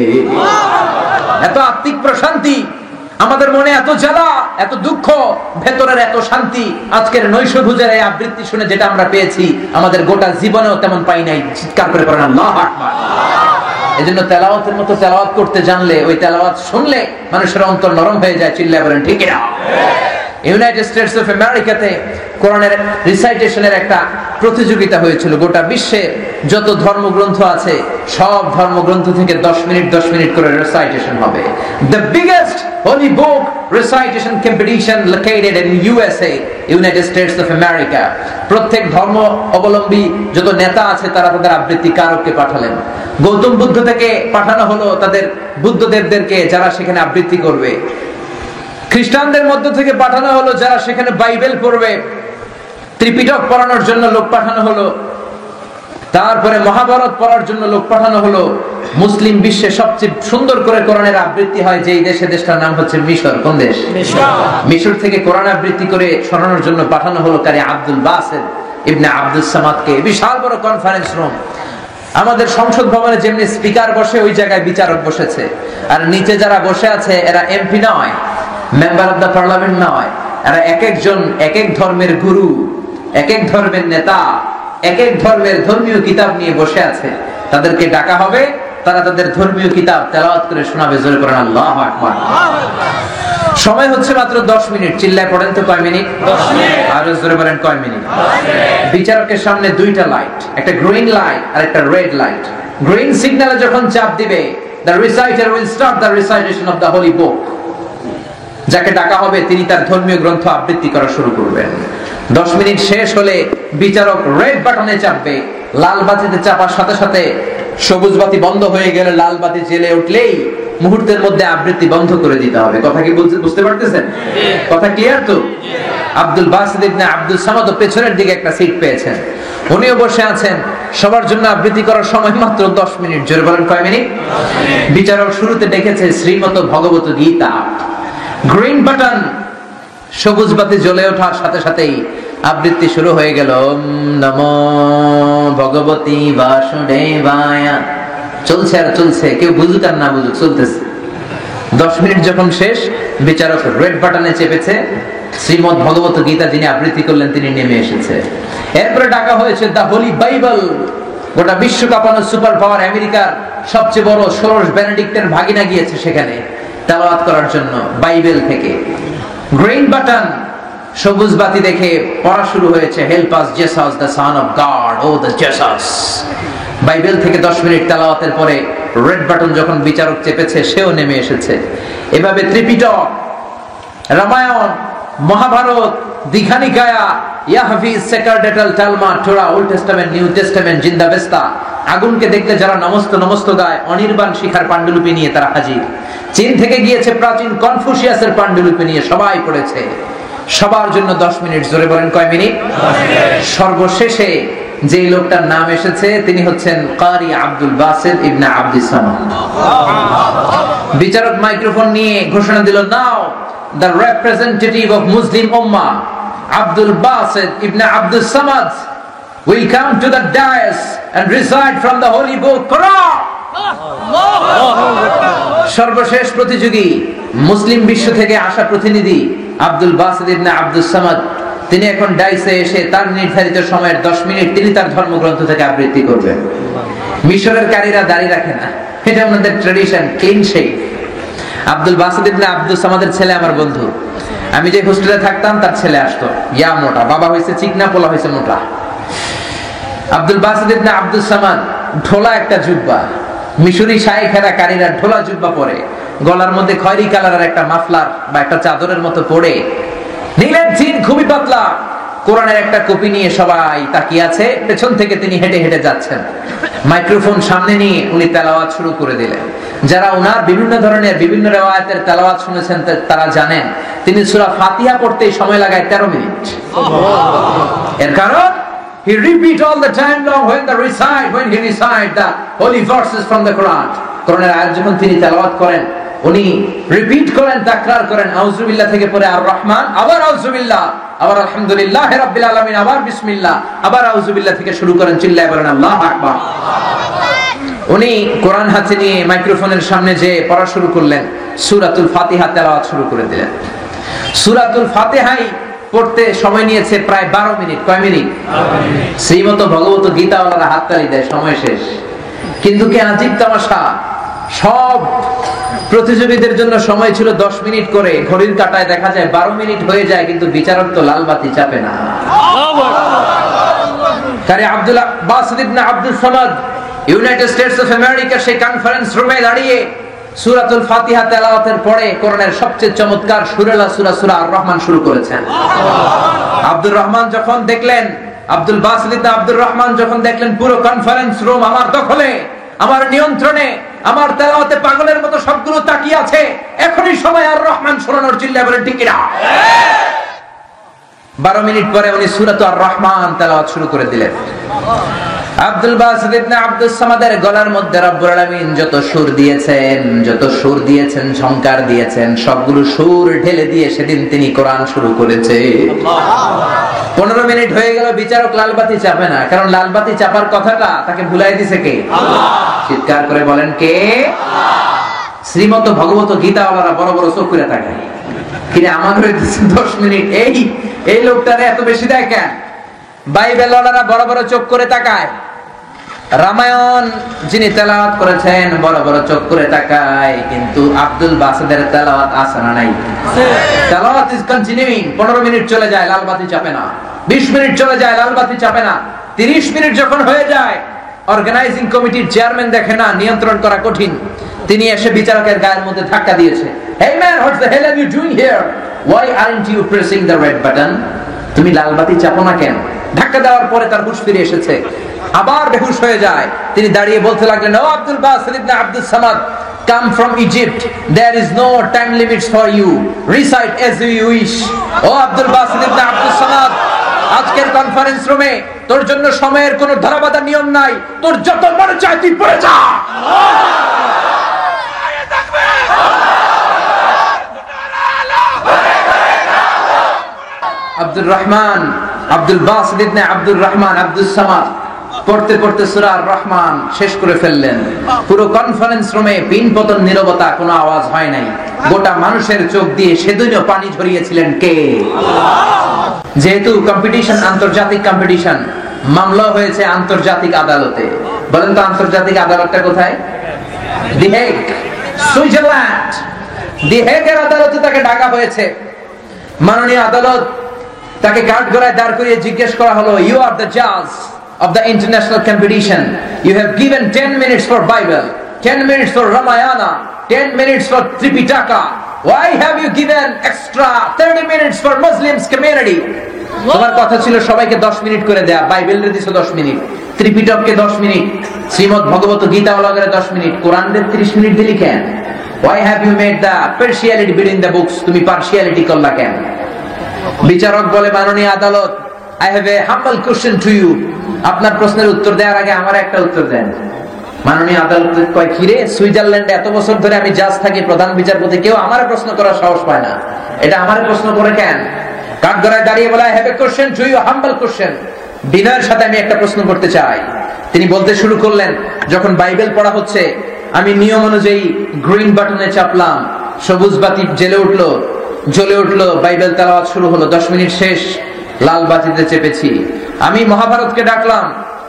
এত আত্মিক প্রশান্তি, আমাদের মনে এত জ্বালা, এত দুঃখ, ভেতরের এত শান্তি আজকের নৈশভোজের এই আবৃত্তি শুনে যেটা আমরা পেয়েছি আমাদের গোটা জীবনেও তেমন পাই নাই। চিৎকার করে পড়েন আল্লাহু আকবার। এজন্য তেলাওয়াতের মতো তেলাওয়াত করতে জানলে, ওই তেলাওয়াত শুনলে মানুষের অন্তর নরম হয়ে যায়। চিল্লায় বলেন ঠিক না? ইউনাইটেড স্টেটস অফ আমেরিকাতে কোরআনের রিসাইটেশনের একটা প্রতিযোগিতা হয়েছিল। গোটা বিশ্বে যত ধর্মগ্রন্থ আছে সব ধর্মগ্রন্থ থেকে 10 মিনিট করে রিসাইটেশন হবে। The biggest holy book recitation competition located in USA, United States of America. প্রত্যেক ধর্ম অবলম্বী যত নেতা আছে তারা তাদের আবৃত্তিকারককে পাঠালেন। গৌতম বুদ্ধ থেকে পাঠানো হলো তাদের বুদ্ধদেবদেরকে যারা সেখানে আবৃত্তি করবে। খ্রিস্টানদের মধ্য থেকে পাঠানো হলো যারা সেখানে বাইবেল পড়বে। ত্রিপিটক পড়ানোর জন্য লোক পাঠানো হলো। তারপরে মহাভারত পড়ার জন্য লোক পাঠানো হলো। মুসলিম বিশ্বে সবচেয়ে সুন্দর করে কোরআনের আবৃত্তি হয় যেই দেশে, দেশটার নাম হচ্ছে মিশর। কোন দেশ? মিশর থেকে কোরআন আবৃত্তি করে শোনানোর জন্য পাঠানো হলো কারি আব্দুল বাসিত ইবনে আব্দুস সামাদকে। বিশাল বড় কনফারেন্স রুম। আমাদের সংসদ ভবনে যেমনি স্পিকার বসে ওই জায়গায় বিচারক বসেছে। আর নিচে যারা বসে আছে এরা এমপি নয়, মেম্বার অফ দ্য পার্লামেন্ট নয়, এরা এক একজন এক এক ধর্মের গুরু, এক এক ধর্মের নেতা, এক এক ধর্মের ধর্মীয় কিতাব নিয়ে বসে আছে। তাদেরকে ডাকা হবে, তারা তাদের ধর্মীয় কিতাব তেলাওয়াত করে শোনাবে। জোরে করেন আল্লাহু আকবার। সময় হচ্ছে মাত্র 10 মিনিট। চিল্লায় পড়েন তো কয় মিনিট? 10 মিনিট। আর জোরে বলেন কয় মিনিট? 10 মিনিট। বিচারকের সামনে দুইটা লাইট, একটা গ্রিন লাইট আর একটা রেড লাইট। গ্রিন সিগন্যালে যখন চাপ দিবে the reciter will start the recitation of the holy book. যাকে ডাকা হবে তিনি তার ধর্মীয় গ্রন্থ আবৃত্তি করা শুরু করবেন। 10 মিনিট শেষ হলে বিচারক রেড বাটনে চাপবে। লাল বাতিতে চাপার সাথে সাথে সবুজ বাতি বন্ধ হয়ে গেলে, লাল বাতি জ্বলে উঠলেই মুহূর্তের মধ্যে আবৃত্তি বন্ধ করে দিতে হবে। কথা কি বুঝতে পারতেছেন? কথা ক্লিয়ার তো? আব্দুল বাসিত ইবনে আব্দুস সামাদ পেছনের দিকে একটা সিট পেয়েছেন, উনিও বসে আছেন। সবার জন্য আবৃত্তি করার সময় মাত্র 10 মিনিট। জোরে বলেন কয় মিনিট? বিচারক শুরুতে ডেকেছে শ্রীমত ভগবত গীতা। গ্রিন বাটন, সবুজ বাতি জ্বলে ওঠার সাথে সাথেই আবৃত্তি শুরু হয়ে গেল। ওম নমো ভগবতী বাসুদেবায়। চলছে আর চলছে, কেউ বুঝুক আর না বুঝুক চলতেছে। 10 মিনিট যখন শেষ, বিচারক রেড বাটনে চেপেছে। শ্রীমদ ভগবত গীতা যিনি আবৃত্তি করলেন তিনি নেমে এসেছে। এরপরে ডাকা হয়েছে দ্য হোলি বাইবেল। গোটা বিশ্ব কাঁপানো সুপার পাওয়ার আমেরিকার সবচেয়ে বড় ষোড়শ বেনেডিক্টের ভাগিনা গিয়েছে সেখানে তেলাওয়াত করার জন্য বাইবেল থেকে। গ্রিন বাটন, সবুজ বাতি দেখে পড়া শুরু হয়েছে। Help us Jesus the son of God, ও দ্য জেসাস। বাইবেল থেকে 10 মিনিট তেলাওয়াতের পরে রেড বাটন যখন বিচারক চেপেছে সেও নেমে এসেছে। এভাবে ত্রিপিটক, রামায়ণ, মহাভারত, দীঘানিকায়া, ইয়াহভিজ, সেকারডেটাল, তালমা, Torah, Old Testament, New Testament, জিন্দাবেস্তা। আগুনকে দেখলে যারা নমস্ত গায়, অনির্বাণ শিখার পাণ্ডুলিপি নিয়ে তারা হাজির। চীন থেকে গিয়েছে প্রাচীন কনফুসিয়াসের পাণ্ডুলিপি নিয়ে, সবাই পড়েছে। সবার জন্য 10 মিনিট। জোরে বলেন কয় মিনিট? 10 মিনিট। সর্বশেষে যে লোকটার নাম এসেছে তিনি হচ্ছেন কারি আব্দুল বাসিত ইবনে আব্দুস সামাদ। বিচারক মাইক্রোফোন নিয়ে ঘোষণা দিল, নাও the representative of Muslim Ummah, Abdul Basit Ibn Abdus Samad, will come to the dais and recite from the holy book Quran. সর্বশেষ প্রতিযোগী মুসলিম বিশ্ব থেকে আসা প্রতিনিধি আব্দুল বাসিত ইবনে আব্দুস সামাদ, তিনি এখন ডাইসে এসে তার নির্ধারিত সময়ের 10 মিনিট তিনি তার ধর্মগ্রন্থ থেকে আবৃত্তি করবেন। মিশরের কারীরা দাড়ি রাখে না, এটা ওনাদের tradition, clean shave. Abdul Basit ইবনে আব্দুস সামাদের ছেলে আমার বন্ধু। আমি যে হোস্টেলে থাকতাম তার ছেলে আসতো, ইয়া মোটা, বাবা হয়েছে চিকনা, পোলা হয়েছে মোটা। আব্দুল বাসিত ইবনে আব্দুস সামাদ ঢোলা একটা জুব্বা, মিশরি শাইখেরা কারীরা ঢোলা জুব্বা পরে, গলার মধ্যে খয়েরি কালারের একটা মাফলার বা একটা চাদরের মতো পরে, নীলের জিন খুবই পাতলা, কোরআনের একটা কপি নিয়ে সবাই তাকিয়ে আছে। পেছন থেকে তিনি হেঁটে হেঁটে যাচ্ছেন, মাইক্রোফোন সামনে নিয়ে উনি তেলাওয়াত শুরু করে দিলেন। যারা ওনার বিভিন্ন ধরনের বিভিন্ন রিওয়ায়াতের তেলাওয়াত শুনেছেন তারা জানেন তিনি সূরা ফাতিহা পড়তে সময় লাগায় 13 মিনিট। এর কারণ he repeat all the time long when he recite the holy verses from the Quran. কোরআনের আয়াত যখন তিনি তেলাওয়াত করেন উনি রিপিট করেন, তাকরার করেন। আউযুবিল্লাহ থেকে পরে আর রহমান, আবার আউযুবিল্লাহ, আবার আলহামদুলিল্লাহি রাব্বিল আলামিন, আবার বিসমিল্লাহ, আবার আউযুবিল্লাহ থেকে শুরু করেন। চিল্লায়ে বলেন আল্লাহু আকবার। উনি কোরআন হাতে নিয়ে মাইক্রোফোনের সামনে যে পড়া শুরু করলেন, সূরাতুল ফাতিহা তেলাওয়াত শুরু করে দিলেন। সূরাতুল ফাতিহাই পড়তে সময় নিয়েছে প্রায় 12 মিনিট। কয় মিনিট? শ্রীমত ভগবত গীতাওয়ালারা হাততালি দেয়, সময় শেষ। কিন্তু কি আজীব তামাশা, সব প্রতিযোগীদের জন্য সময় ছিল 10 মিনিট করে, ঘড়ির কাঁটায় দেখা যায় 12 মিনিট হয়ে যায়, কিন্তু বিচারক তো লাল বাতি চাপে না। কারি আব্দুল বাসিত ইবনে Abdus Samad United States of America সেই কনফারেন্স রুমে দাঁড়িয়ে সূরাতুল ফাতিহা তেলাওয়াতের পরে কোরআনের সবচেয়ে চমৎকার সুরেলা সূরা আর রহমান শুরু করেছেন। আব্দুর রহমান যখন দেখলেন, আব্দুল বাসিত ইবনে আব্দুর রহমান যখন দেখলেন পুরো কনফারেন্স রুম আমার দখলে, আমার নিয়ন্ত্রণে, আমার তেলাওয়াতে পাগলের মতো সবগুলো তাকিয়ে আছে, এখনই সময় আর রহমান শোনানোর। চিল্লায়ে বলেন ঠিক কিনা? 12 মিনিট পরে উনি সূরাত আর রহমান তেলাওয়াত শুরু করে দিলেন। আব্দুল বাসিত ইবনে আব্দুস সামাদের গলার মধ্যে রব্বুল আলামিন যত সুর দিয়েছেন, ঝংকার দিয়েছেন, সবগুলো সুর ঢেলে দিয়ে সেদিন তিনি কোরআন শুরু করেছে। 15 মিনিট হয়ে গেল, বিচারক লালবাতি চাপে না, কারণ লালবাতি চাপার কথাটা তাকে ভুলাই দিয়েছে কে? আল্লাহ। চিৎকার করে বলেন কে? আল্লাহ। শ্রীমত ভগবত গীতাওয়ালারা বড় বড় চোখ করে তাকায়, কিরে আমার হয়ে 10 মিনিট, এই লোকটারে এত বেশি দেয় কেন? বাইবেলওয়ালারা বড় বড় চোখ করে তাকায়, রামায়ণ যিনি তেলাওয়াত করেছেন বড় বড় চোখ করে তাকায়, কিন্তু আব্দুল বাসিতের তেলাওয়াত আছে না নাই? তেলাওয়াত ইজ কন্টিনিউইং। 15 মিনিট চলে যায়, লাল বাতি চাপে না। 20 মিনিট চলে যায়, লাল বাতি চাপে না। 30 মিনিট যখন হয়ে যায়, অর্গানাইজিং কমিটির চেয়ারম্যান দেখে না নিয়ন্ত্রণ করা কঠিন, তিনি এসে বিচারকের গায়ের মধ্যে ধাক্কা দিয়েছে। Hey man, what the hell are you doing here? Why aren't you pressing the red button? তুমি লাল বাতি চাপো না কেন? ধাক্কা দেওয়ার পরে তার হুঁশ ফিরে এসেছে, আবার বেহুশ হয়ে যায়। তিনি দাঁড়িয়ে বলতে লাগলেন, ও আব্দুল বাসিত ইবনে Abdus Samad, come from Egypt, there is no time limits for you, recite as you wish. O Abdul Basit ইবনে আব্দুস সামাদ, আজকের কনফারেন্স রুমে তোর জন্য সময়ের কোনো ধারাবাধা নিয়ম নাই, তোর যত মনে চায় তুই পড়ে যা। আব্দুর রহমান, আব্দুল বাসিত ইবনে আব্দুর রহমান আব্দুস সামাদ পড়তে পড়তে সূরা আর রহমান শেষ করে ফেললেন। পুরো কনফারেন্স রুমে পিনপতন নীরবতা, কোনো আওয়াজ হয় নাই। গোটা মানুষের চোখ দিয়ে সেদিনও পানি ঝরিয়েছিলেন কে? আল্লাহ। যেহেতু কম্পিটিশন আন্তর্জাতিক কম্পিটিশন, মামলা হয়েছে আন্তর্জাতিক আদালতে। বলেন তো আন্তর্জাতিক আদালতটা কোথায়? দি হেগ, সুইজারল্যান্ড। দি হেগের আদালতে তাকে ডাকা হয়েছে। মাননীয় আদালত তাকে কাঠগড়ায় দাঁড় করিয়ে জিজ্ঞেস করা হলো, ইউ আর দ্য জাজ of the international competition, you have given 10 minutes for Bible, 10 minutes for Ramayana, 10 minutes for Tripitaka, why have you given extra 30 minutes for Muslims community? তোমার কথা ছিল সবাইকে 10 মিনিট করে দেয়া, বাইবেলের দিছো 10 minute, ত্রিপিটককে 10 minute, Shrimad Bhagavad Gita ওলাগরে 10 minute, কোরআনের 30 মিনিট দিলি কেন? why have you made the partiality between the books? তুমি পার্সিয়ালিটি করলা কেন? বিচারক বলে, মাননীয় আদালত, I have a humble question to you. আপনার প্রশ্নের উত্তর দেওয়ার আগে আমার একটা উত্তর দেন। মাননীয় আদালত কয়, কি রে, সুইজারল্যান্ডে এত বছর ধরে আমি জাজ থাকি, প্রধান বিচারপতি, কেউ আমারে প্রশ্ন করার সাহস পায় না, এটা আমারে প্রশ্ন করে কেন? কাঠগড়ায় দাঁড়িয়ে বলে, I have a question to you, humble question. বিনয়ের সাথে আমি একটা প্রশ্ন করতে চাই। তিনি বলতে শুরু করলেন, যখন বাইবেল পড়া হচ্ছে আমি নিয়ম অনুযায়ী গ্রিন বাটনে চাপলাম, সবুজ বাতি জ্বলে উঠলো, জ্বলে উঠলো, বাইবেল তেলাওয়াত শুরু হলো। 10 মিনিট শেষ, লাল বাতিতে চেপেছি। আমি মহাভারতকে ডাকলাম,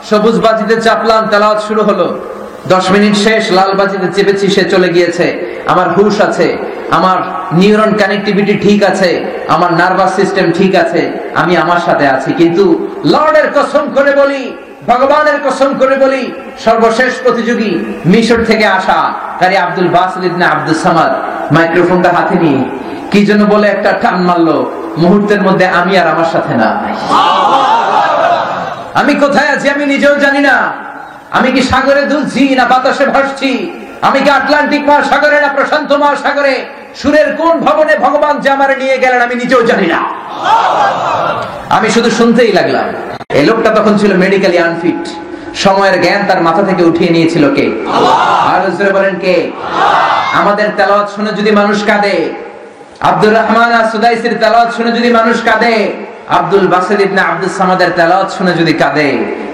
সবুজ বাতিতে চাপলাম, তেলাওয়াত শুরু হলো। 10 মিনিট শেষ, লাল বাতিতে চেপেছি, সে চলে গিয়েছে। আমার হুঁশ আছে, আমার নিউরন কানেক্টিভিটি ঠিক আছে, আমার নার্ভাস সিস্টেম ঠিক আছে, আমি আমার সাথে আছি। কিন্তু লর্ডের কসম করে বলি, ভগবানের কসম করে বলি, সর্বশেষ প্রতিযোগী মিশর থেকে আসা কারি আব্দুল বাসিত ইবনে আব্দুস সামাদ মাইক্রোফোনটা হাতে নিয়ে কি যেন বলে একটা টান মারলো। মুহূর্তের মধ্যে আমি আর আমার সাথে না। আমি কোথায় আছি আমি নিজেও জানি না। আমি কি সাগরে দুলছি না বাতাসে ভাসছি? আমি কি আটলান্টিক মহাসাগরে না প্রশান্ত মহাসাগরে? সুরের কোন ভবনে ভগবান যে আমারে নিয়ে গেলেন আমি নিজেও জানি না। আমি শুধু শুনতেই লাগলাম। এই লোকটা তখন ছিল মেডিকেলি আনফিট। সময়ের জ্ঞান তার মাথা থেকে উঠিয়ে নিয়েছিল কে? আর জোরে বলেন কে? আমাদের তেলাওয়াত শুনে যদি মানুষ কাঁদে, আব্দুর রহমান আর-সুদাইসির তেলাওয়াত শুনে যদি মানুষ কাঁদে, আব্দুল বাসিত ইবনে আব্দুস সামাদের তেলাওয়াত শুনে যদি কাঁদে,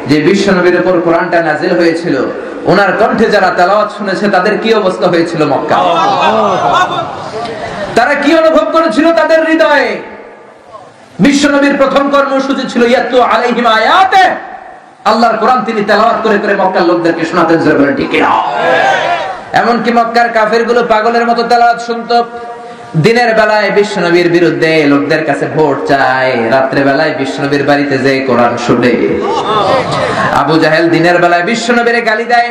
যে বিশ্ব নবীর উপর কোরআনটা নাজিল হয়েছিল, ওনার কণ্ঠে যারা তেলাওয়াত শুনেছে তাদের কি অবস্থা হয়েছিল মক্কা? তারা কি অনুভব করেছিল তাদের হৃদয়ে? বিশ্ব নবীর প্রথম কর্মসূচি ছিল ইয়াতলু আলাইহিম আয়াতে, আল্লাহর কোরআন তিনি তেলাওয়াত করে করে মক্কার লোকদেরকে শোনাতেন। জোরে বলেন ঠিক কিনা? এমনকি মক্কার কাফেরগুলো পাগলের মতো তেলাওয়াত শুনতো। দিনের বেলায় বিশ্বনবীর বিরুদ্ধে লোকদের কাছে ভোট চায়, রাত্রে বেলায় বিশ্বনবীর বাড়িতে যে কোরআন শুনে। আবু জাহেল দিনের বেলায় বিশ্বনবীর গালি দেয়,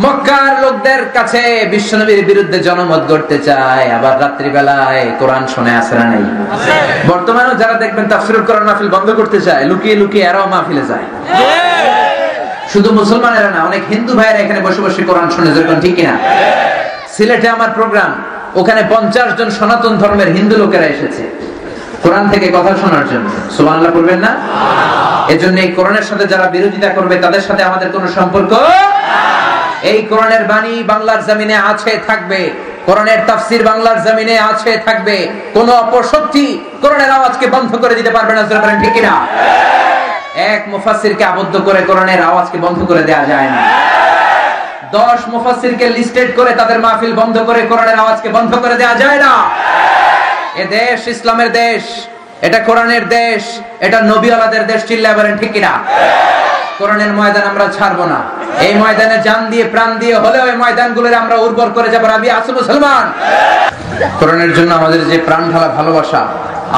মক্কার লোকদের কাছে বিশ্বনবীর বিরুদ্ধে জনমত গড়তে চায়, আবার রাত্রি বেলায় কোরআন শুনে। আসে না নাই? বর্তমানেও যারা দেখবেন তাফসীরুল কোরআন মাহফিল বন্ধ করতে চায়, লুকিয়ে লুকিয়ে এরাও মাহফিলে যায়। শুধু মুসলমানেরা না, অনেক হিন্দু ভাইয়েরা এখানে বসে বসে কোরআন শুনে। যেরকম ঠিক কিনা? সিলেটে আমার প্রোগ্রাম, ওখানে 50 জন সনাতন ধর্মের হিন্দু লোকেরা এসেছে কোরআন থেকে কথা শোনার জন্য। সুবহানাল্লাহ বলবেন না? এজন্য এই কোরআনের সাথে যারা বিরোধিতা করবে তাদের সাথে আমাদের কোনো সম্পর্ক। এই কোরআনের বাণী বাংলার জমিনে আছে, থাকবে। কোরআনের তাফসীর বাংলার জমিনে আছে, থাকবে। কোন অপশক্তি কোরআনের আওয়াজকে বন্ধ করে দিতে পারবে না। জোরে বলেন ঠিক কিনা? এক মুফাসসিরকে আবদ্ধ করে কোরআনের আওয়াজকে বন্ধ করে দেয়া যায় না। 10 মুফাসসিরকে লিস্টেড করে তাদের মাহফিল বন্ধ করে কোরআনের আওয়াজকে বন্ধ করে দেয়া যায় না। এ দেশ ইসলামের দেশ, এটা কোরআনের দেশ, এটা নবীওয়ালাদের দেশ। চিল্লায় বলেন ঠিক কিনা? কোরআনের ময়দান আমরা ছাড়বো না। এই ময়দানে জান দিয়ে প্রাণ দিয়ে হলেও এই ময়দানগুলোর আমরা উর্বর করে যাব। রাবি আসু মুসলমান। কোরআনের জন্য আমাদের যে প্রাণ ঢালা ভালোবাসা,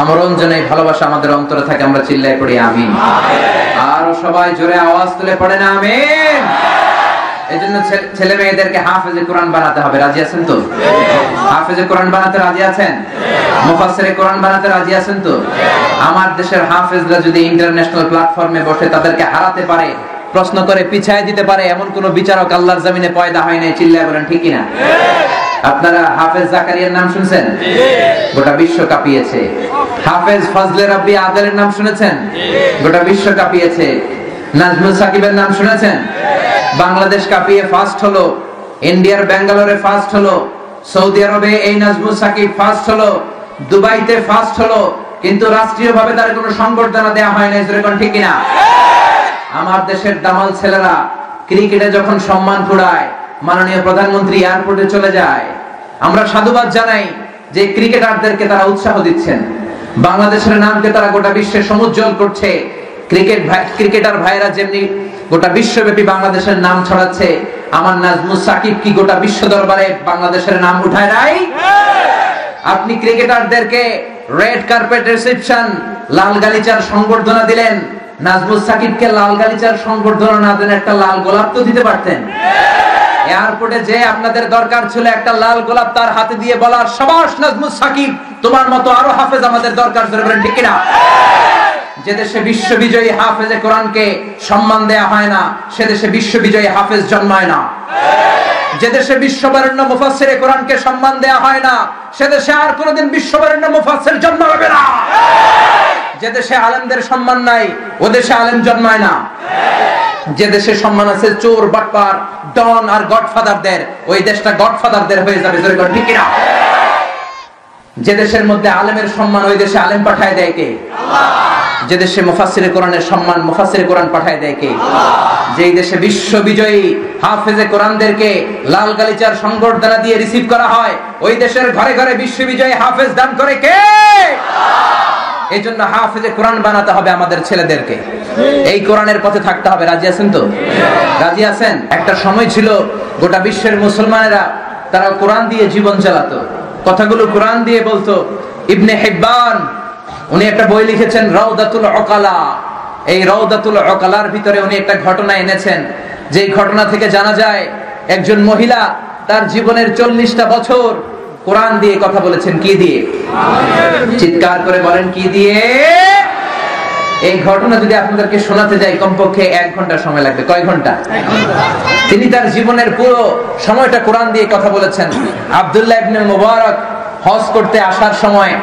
আমরণ যেন এই ভালোবাসা আমাদের অন্তরে থাকে। আমরা চিল্লায় পড়ি আমিন। আর সবাই জোরে আওয়াজ তুলে পড়েন আমিন। এজন্য ছেলে মেয়েদেরকে হাফেজে কোরআন বানাতে হবে। রাজি আছেন তো? হাফেজে কোরআন বানাতে রাজি আছেন? মুফাসসিরে কোরআন বানাতে রাজি আছেন তো? আমার দেশের হাফেজরা যদি ইন্টারন্যাশনাল প্ল্যাটফর্মে বসে তাদেরকে হারাতে পারে, প্রশ্ন করে পিছায় দিতে পারে, এমন কোন বিচারক আল্লাহর জমিনে পয়দা হয় নাই। চিল্লায় বলেন ঠিক কিনা? আপনারা হাফেজ জাকারিয়ার নাম শুনছেন? গোটা বিশ্ব কাঁপিয়েছে। হাফেজ ফজলে রাব্বি আদেলের নাম শুনেছেন? গোটা বিশ্ব কাঁপিয়েছে। নাজমুল সাকিবের নাম শুনেছেন? বাংলাদেশ কাঁপিয়ে ফার্স্ট হলো, ইন্ডিয়ার ব্যাঙ্গালোরে ফার্স্ট হলো, সৌদি আরবে এই নাজমুল সাকিব ফার্স্ট হলো, দুবাইতে ফার্স্ট হলো, কিন্তু রাষ্ট্রীয়ভাবে তার কোনো সংবর্ধনা দেয়া হয় না। যেরকম ঠিক কিনা? আমার দেশের দামাল ছেলেরা ক্রিকেটে যখন সম্মান কুড়ায়, মাননীয় প্রধানমন্ত্রী এয়ারপোর্টে চলে যায়, আমরা সাধুবাদ জানাই যে ক্রিকেটারদেরকে তারা উৎসাহ দিচ্ছেন। বাংলাদেশের নামকে তারা গোটা বিশ্বে সমুজ্জ্বল করছে। ক্রিকেটার ভাইরা যেমনি গোটা বিশ্বব্যাপী বাংলাদেশের নাম ছড়াচ্ছে, আমার নাজমুল সাকিব কি গোটা বিশ্ব দরবারে বাংলাদেশের নাম উঠায় নাই? আপনি ক্রিকেটারদেরকে রেড কার্পেট রিসেপশন, লাল গালিচার সংবর্ধনা দিলেন। নাজমুল সাকিবকে লাল গালিচার সংবর্ধনা না দেন একটা লাল গোলাপ তো দিতে পারতেন। এয়ারপোর্টে যে আপনাদের দরকার ছিল একটা লাল গোলাপ তার হাতে দিয়ে বলার, শাবাশ নাজমুল সাকিব, তোমার মতো আরো হাফেজ আমাদের দরকার। বলেন ঠিক কিনা? যে দেশে বিশ্ববিজয়ী হাফেজে কোরআনকে সম্মান দেয়া হয় না, সে দেশে বিশ্ববিজয়ী হাফেজ জন্মায় না। যে দেশে বিশ্ববরেণ্য মুফাসসিরে কোরআনকে সম্মান দেয়া হয় না, সে দেশে আর কোনোদিন বিশ্ববরেণ্য মুফাসসির জন্মাবে না। যে দেশে আলেমদের সম্মান নাই, ও দেশে আলেম জন্মায় না। যে দেশে সম্মান আছে চোর, বাটপার, ডন আর গডফাদারদের, ওই দেশটা গডফাদারদের হয়ে যাবে। ঠিক কিনা? যে দেশের মধ্যে আলেমের সম্মান, ওই দেশে আলেম পাঠায় দেয় কে? আল্লাহ। যে দেশে মুফাসসিরে কোরআনের সম্মান, মুফাসসিরে কোরআন পাঠায় দেয় কে? আল্লাহ। যেই দেশে বিশ্ব বিজয়ী হাফেজে কোরআনদেরকে লাল গালিচার সংবর্ধনা দিয়ে রিসিভ করা হয়, ওই দেশের ঘরে ঘরে বিশ্ব বিজয়ী হাফেজ দান করে কে? এই জন্য হাফেজে কোরআন বানাতে হবে আমাদের ছেলেদেরকে, এই কোরআনের পথে থাকতে হবে। রাজি আছেন তো? রাজি আছেন? একটা সময় ছিল গোটা বিশ্বের মুসলমানেরা তারা কোরআন দিয়ে জীবন চালাতো, কথাগুলো কোরআন দিয়ে বলতো। ইবনে হিব্বান উনি একটা বই লিখেছেন রাউদাতুল উকালা। এই রাউদাতুল উকালার ভিতরে উনি একটা ঘটনা এনেছেন, যে ঘটনা থেকে জানা যায় একজন মহিলা তার জীবনের 40টা বছর কোরআন দিয়ে কথা বলেছেন। কি দিয়ে? চিৎকার করে বলেন, কি দিয়ে? এই ঘটনা যদি আপনাদেরকে শোনাতে যাই কমপক্ষে 1 ঘন্টা সময় লাগবে। কয় ঘন্টা? তিনি তার জীবনের পুরো সময়টা কোরআন দিয়ে কথা বলেছেন। আব্দুল্লাহ ইবনে মুবারক হজ করতে আসার সময়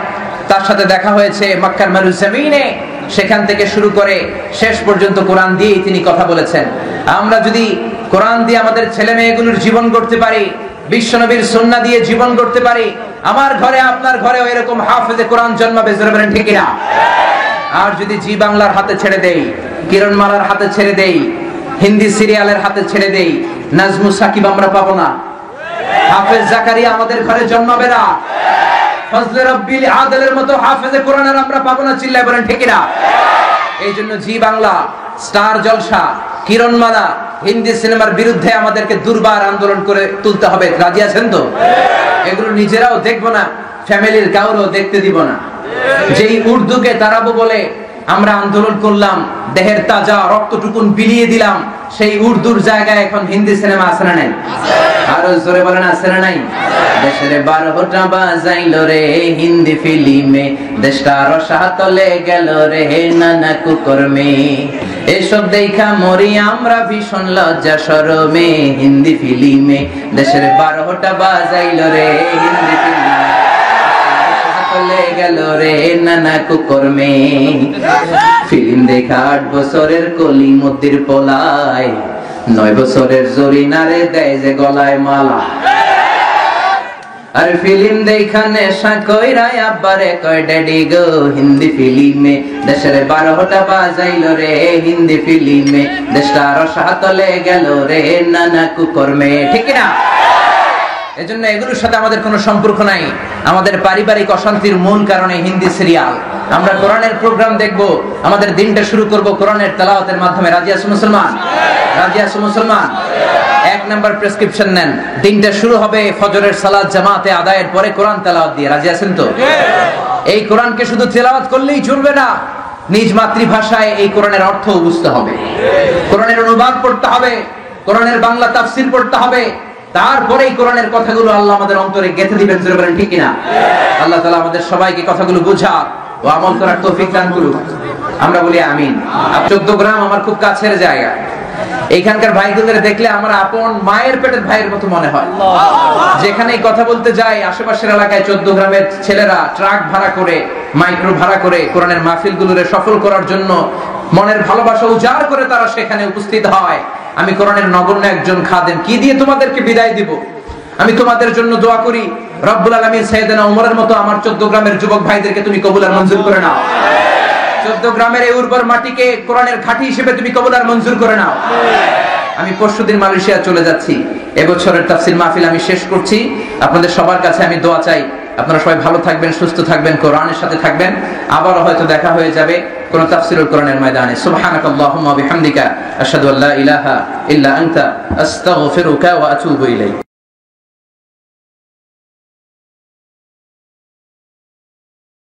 তার সাথে দেখা হয়েছে মক্কার মরুজমিনে, সেখান থেকে শুরু করে শেষ পর্যন্ত কোরআন দিয়েই তিনি কথা বলেছেন। আমরা যদি কোরআন দিয়ে আমাদের ছেলে মেয়েগুলোর জীবন গড়তে পারি, বিশ্বনবীর সুন্নাহ দিয়ে জীবন গড়তে পারি, আমার ঘরে আপনার ঘরেও এরকম হাফেজে কোরআন জন্মাবে। জোরে বলেন ঠিক কিনা? আর যদি জি বাংলার হাতে ছেড়ে দেই, কিরণমালার হাতে ছেড়ে দেই, হিন্দি সিরিয়ালের হাতে ছেড়ে দেই, নাজমু সাকিব আমরা পাবো না, হাফেজ জাকারিয়া আমাদের ঘরে জন্মাবে না, ফজলে রব্বিল আদলের মতো হাফেজে কোরআনের আমরা পাবো না। চিল্লায় বলেন ঠিক কিনা? এই জন্য জি বাংলা, স্টার জলসা, কিরণমালা, হিন্দি সিনেমার বিরুদ্ধে আমাদেরকে দুর্বার আন্দোলন করে তুলতে হবে। রাজি আছেন তো? এগুলো নিজেরাও দেখবো না, ফ্যামিলির কাউরও দেখতে দিব না। যেই উর্দুকে তারাবো বলে আমরা আন্দোলন করলাম, দেহের তাজা রক্তটুকুন বিলিয়ে দিলাম, সেই উর্দুর জায়গায় এখন হিন্দি সিনেমা আছে না নাই? আরো জোরে বলেন, আছে না নাই? দেশের 12টা বাজাইলো রে হিন্দি ফিল্মে, দেশটা রসাতলে গেল রে নানা কুকর্মে, এসব দেখা মরি আমরা ভীষণ লজ্জা শরমে, হিন্দি ফিল্মে দেশের 12টা বাজাইলো রে হিন্দি ফিল্মে, চলে গেল রে নানা কুকর্মে। ফিল্ম দেখা 8 বছরের কলি মদ্দির পোলায়, 9 বছরের জরিনারে দেয় যে গলায় মালা। আর ফিল্ম দেখা নেশা কইরা আব্বারে কয় ড্যাডি গো, হিন্দি ফিল্মে দেশের 12টা বাজাইলো রে হিন্দি ফিল্মে, দেশটা রসাতলে গেল রে নানা কুকর্মে। ঠিক না? এজন্য এগুলোর সাথে আমাদের কোনো সম্পর্ক নাই। আমাদের পারিবারিক অশান্তির মূল কারণে হিন্দি সিরিয়াল। আমরা কোরআনের প্রোগ্রাম দেখব, আমাদের দিনটা শুরু করব কোরআনের তেলাওয়াতের মাধ্যমে। রাজি আছো মুসলমান? রাজি আছো মুসলমান? 1 নাম্বার প্রেসক্রিপশন নেন, দিনটা শুরু হবে ফজরের সালাত জামাতে আদায়ের পরে কোরআন তেলাওয়াত দিয়ে। রাজি আছেন তো? এই কোরআনকে শুধু তেলাওয়াত করলেই চলবে না, নিজ মাতৃভাষায় এই কোরআনের অর্থ বুঝতে হবে, কোরআনের অনুবাদ পড়তে হবে, কোরআনের বাংলা তাফসীর পড়তে হবে, তারপরেই কোরআনের কথাগুলো আল্লাহ আমাদের অন্তরে গেঁথে দিবেন। জোরে বলেন ঠিক কিনা? আল্লাহ তাআলা আমাদের সবাইকে কথাগুলো বোঝা ও আমল করার তৌফিক দান করুন। আমরা বলি আমিন। 14 গ্রাম আমার খুব কাছের জায়গা। এইখানকার ভাইদের দেখলে আমার আপন মায়ের পেটের ভাইয়ের মতো মনে হয়। যেখানেই কথা বলতে যাই, আশেপাশের এলাকায় 14 গ্রামের ছেলেরা ট্রাক ভাড়া করে, মাইক্রো ভাড়া করে কোরআনের মাহফিলগুলোরে সফল করার জন্য মনের ভালোবাসা উজাড় করে তারা সেখানে উপস্থিত হয়। আমি কোরআনের নগণ্য একজন খাদেম, কি দিয়ে তোমাদেরকে বিদায় দিব? আমি তোমাদের জন্য দোয়া করি, রব্বুল আলামিন সাইয়েদনা ওমরের মতো আমার 14 গ্রামের যুবক ভাইদেরকে তুমি কবুল আর মঞ্জুর করে নাও। 14 গ্রামের এই উর্বর মাটিকে কোরআনের ঘাঁটি হিসেবে তুমি কবুল আর মঞ্জুর করে নাও। আমি পরশুদিন মালয়েশিয়া চলে যাচ্ছি। এবছরের তাফসীর মাহফিল আমি শেষ করছি। আপনাদের সবার কাছে আমি দোয়া চাই, আপনারা সবাই ভালো থাকবেন, সুস্থ থাকবেন, কোরআনের সাথে থাকবেন। আবারও হয়তো দেখা হয়ে যাবে কোন তাফসীরুল কোরআনের ময়দানে। সুবহানাকাল্লাহুম্মা ওয়া বিহামদিকা আশহাদু আল্লা ইলাহা ইল্লা আনতা আস্তাগফিরুকা ওয়া আতুবু ইলাইক।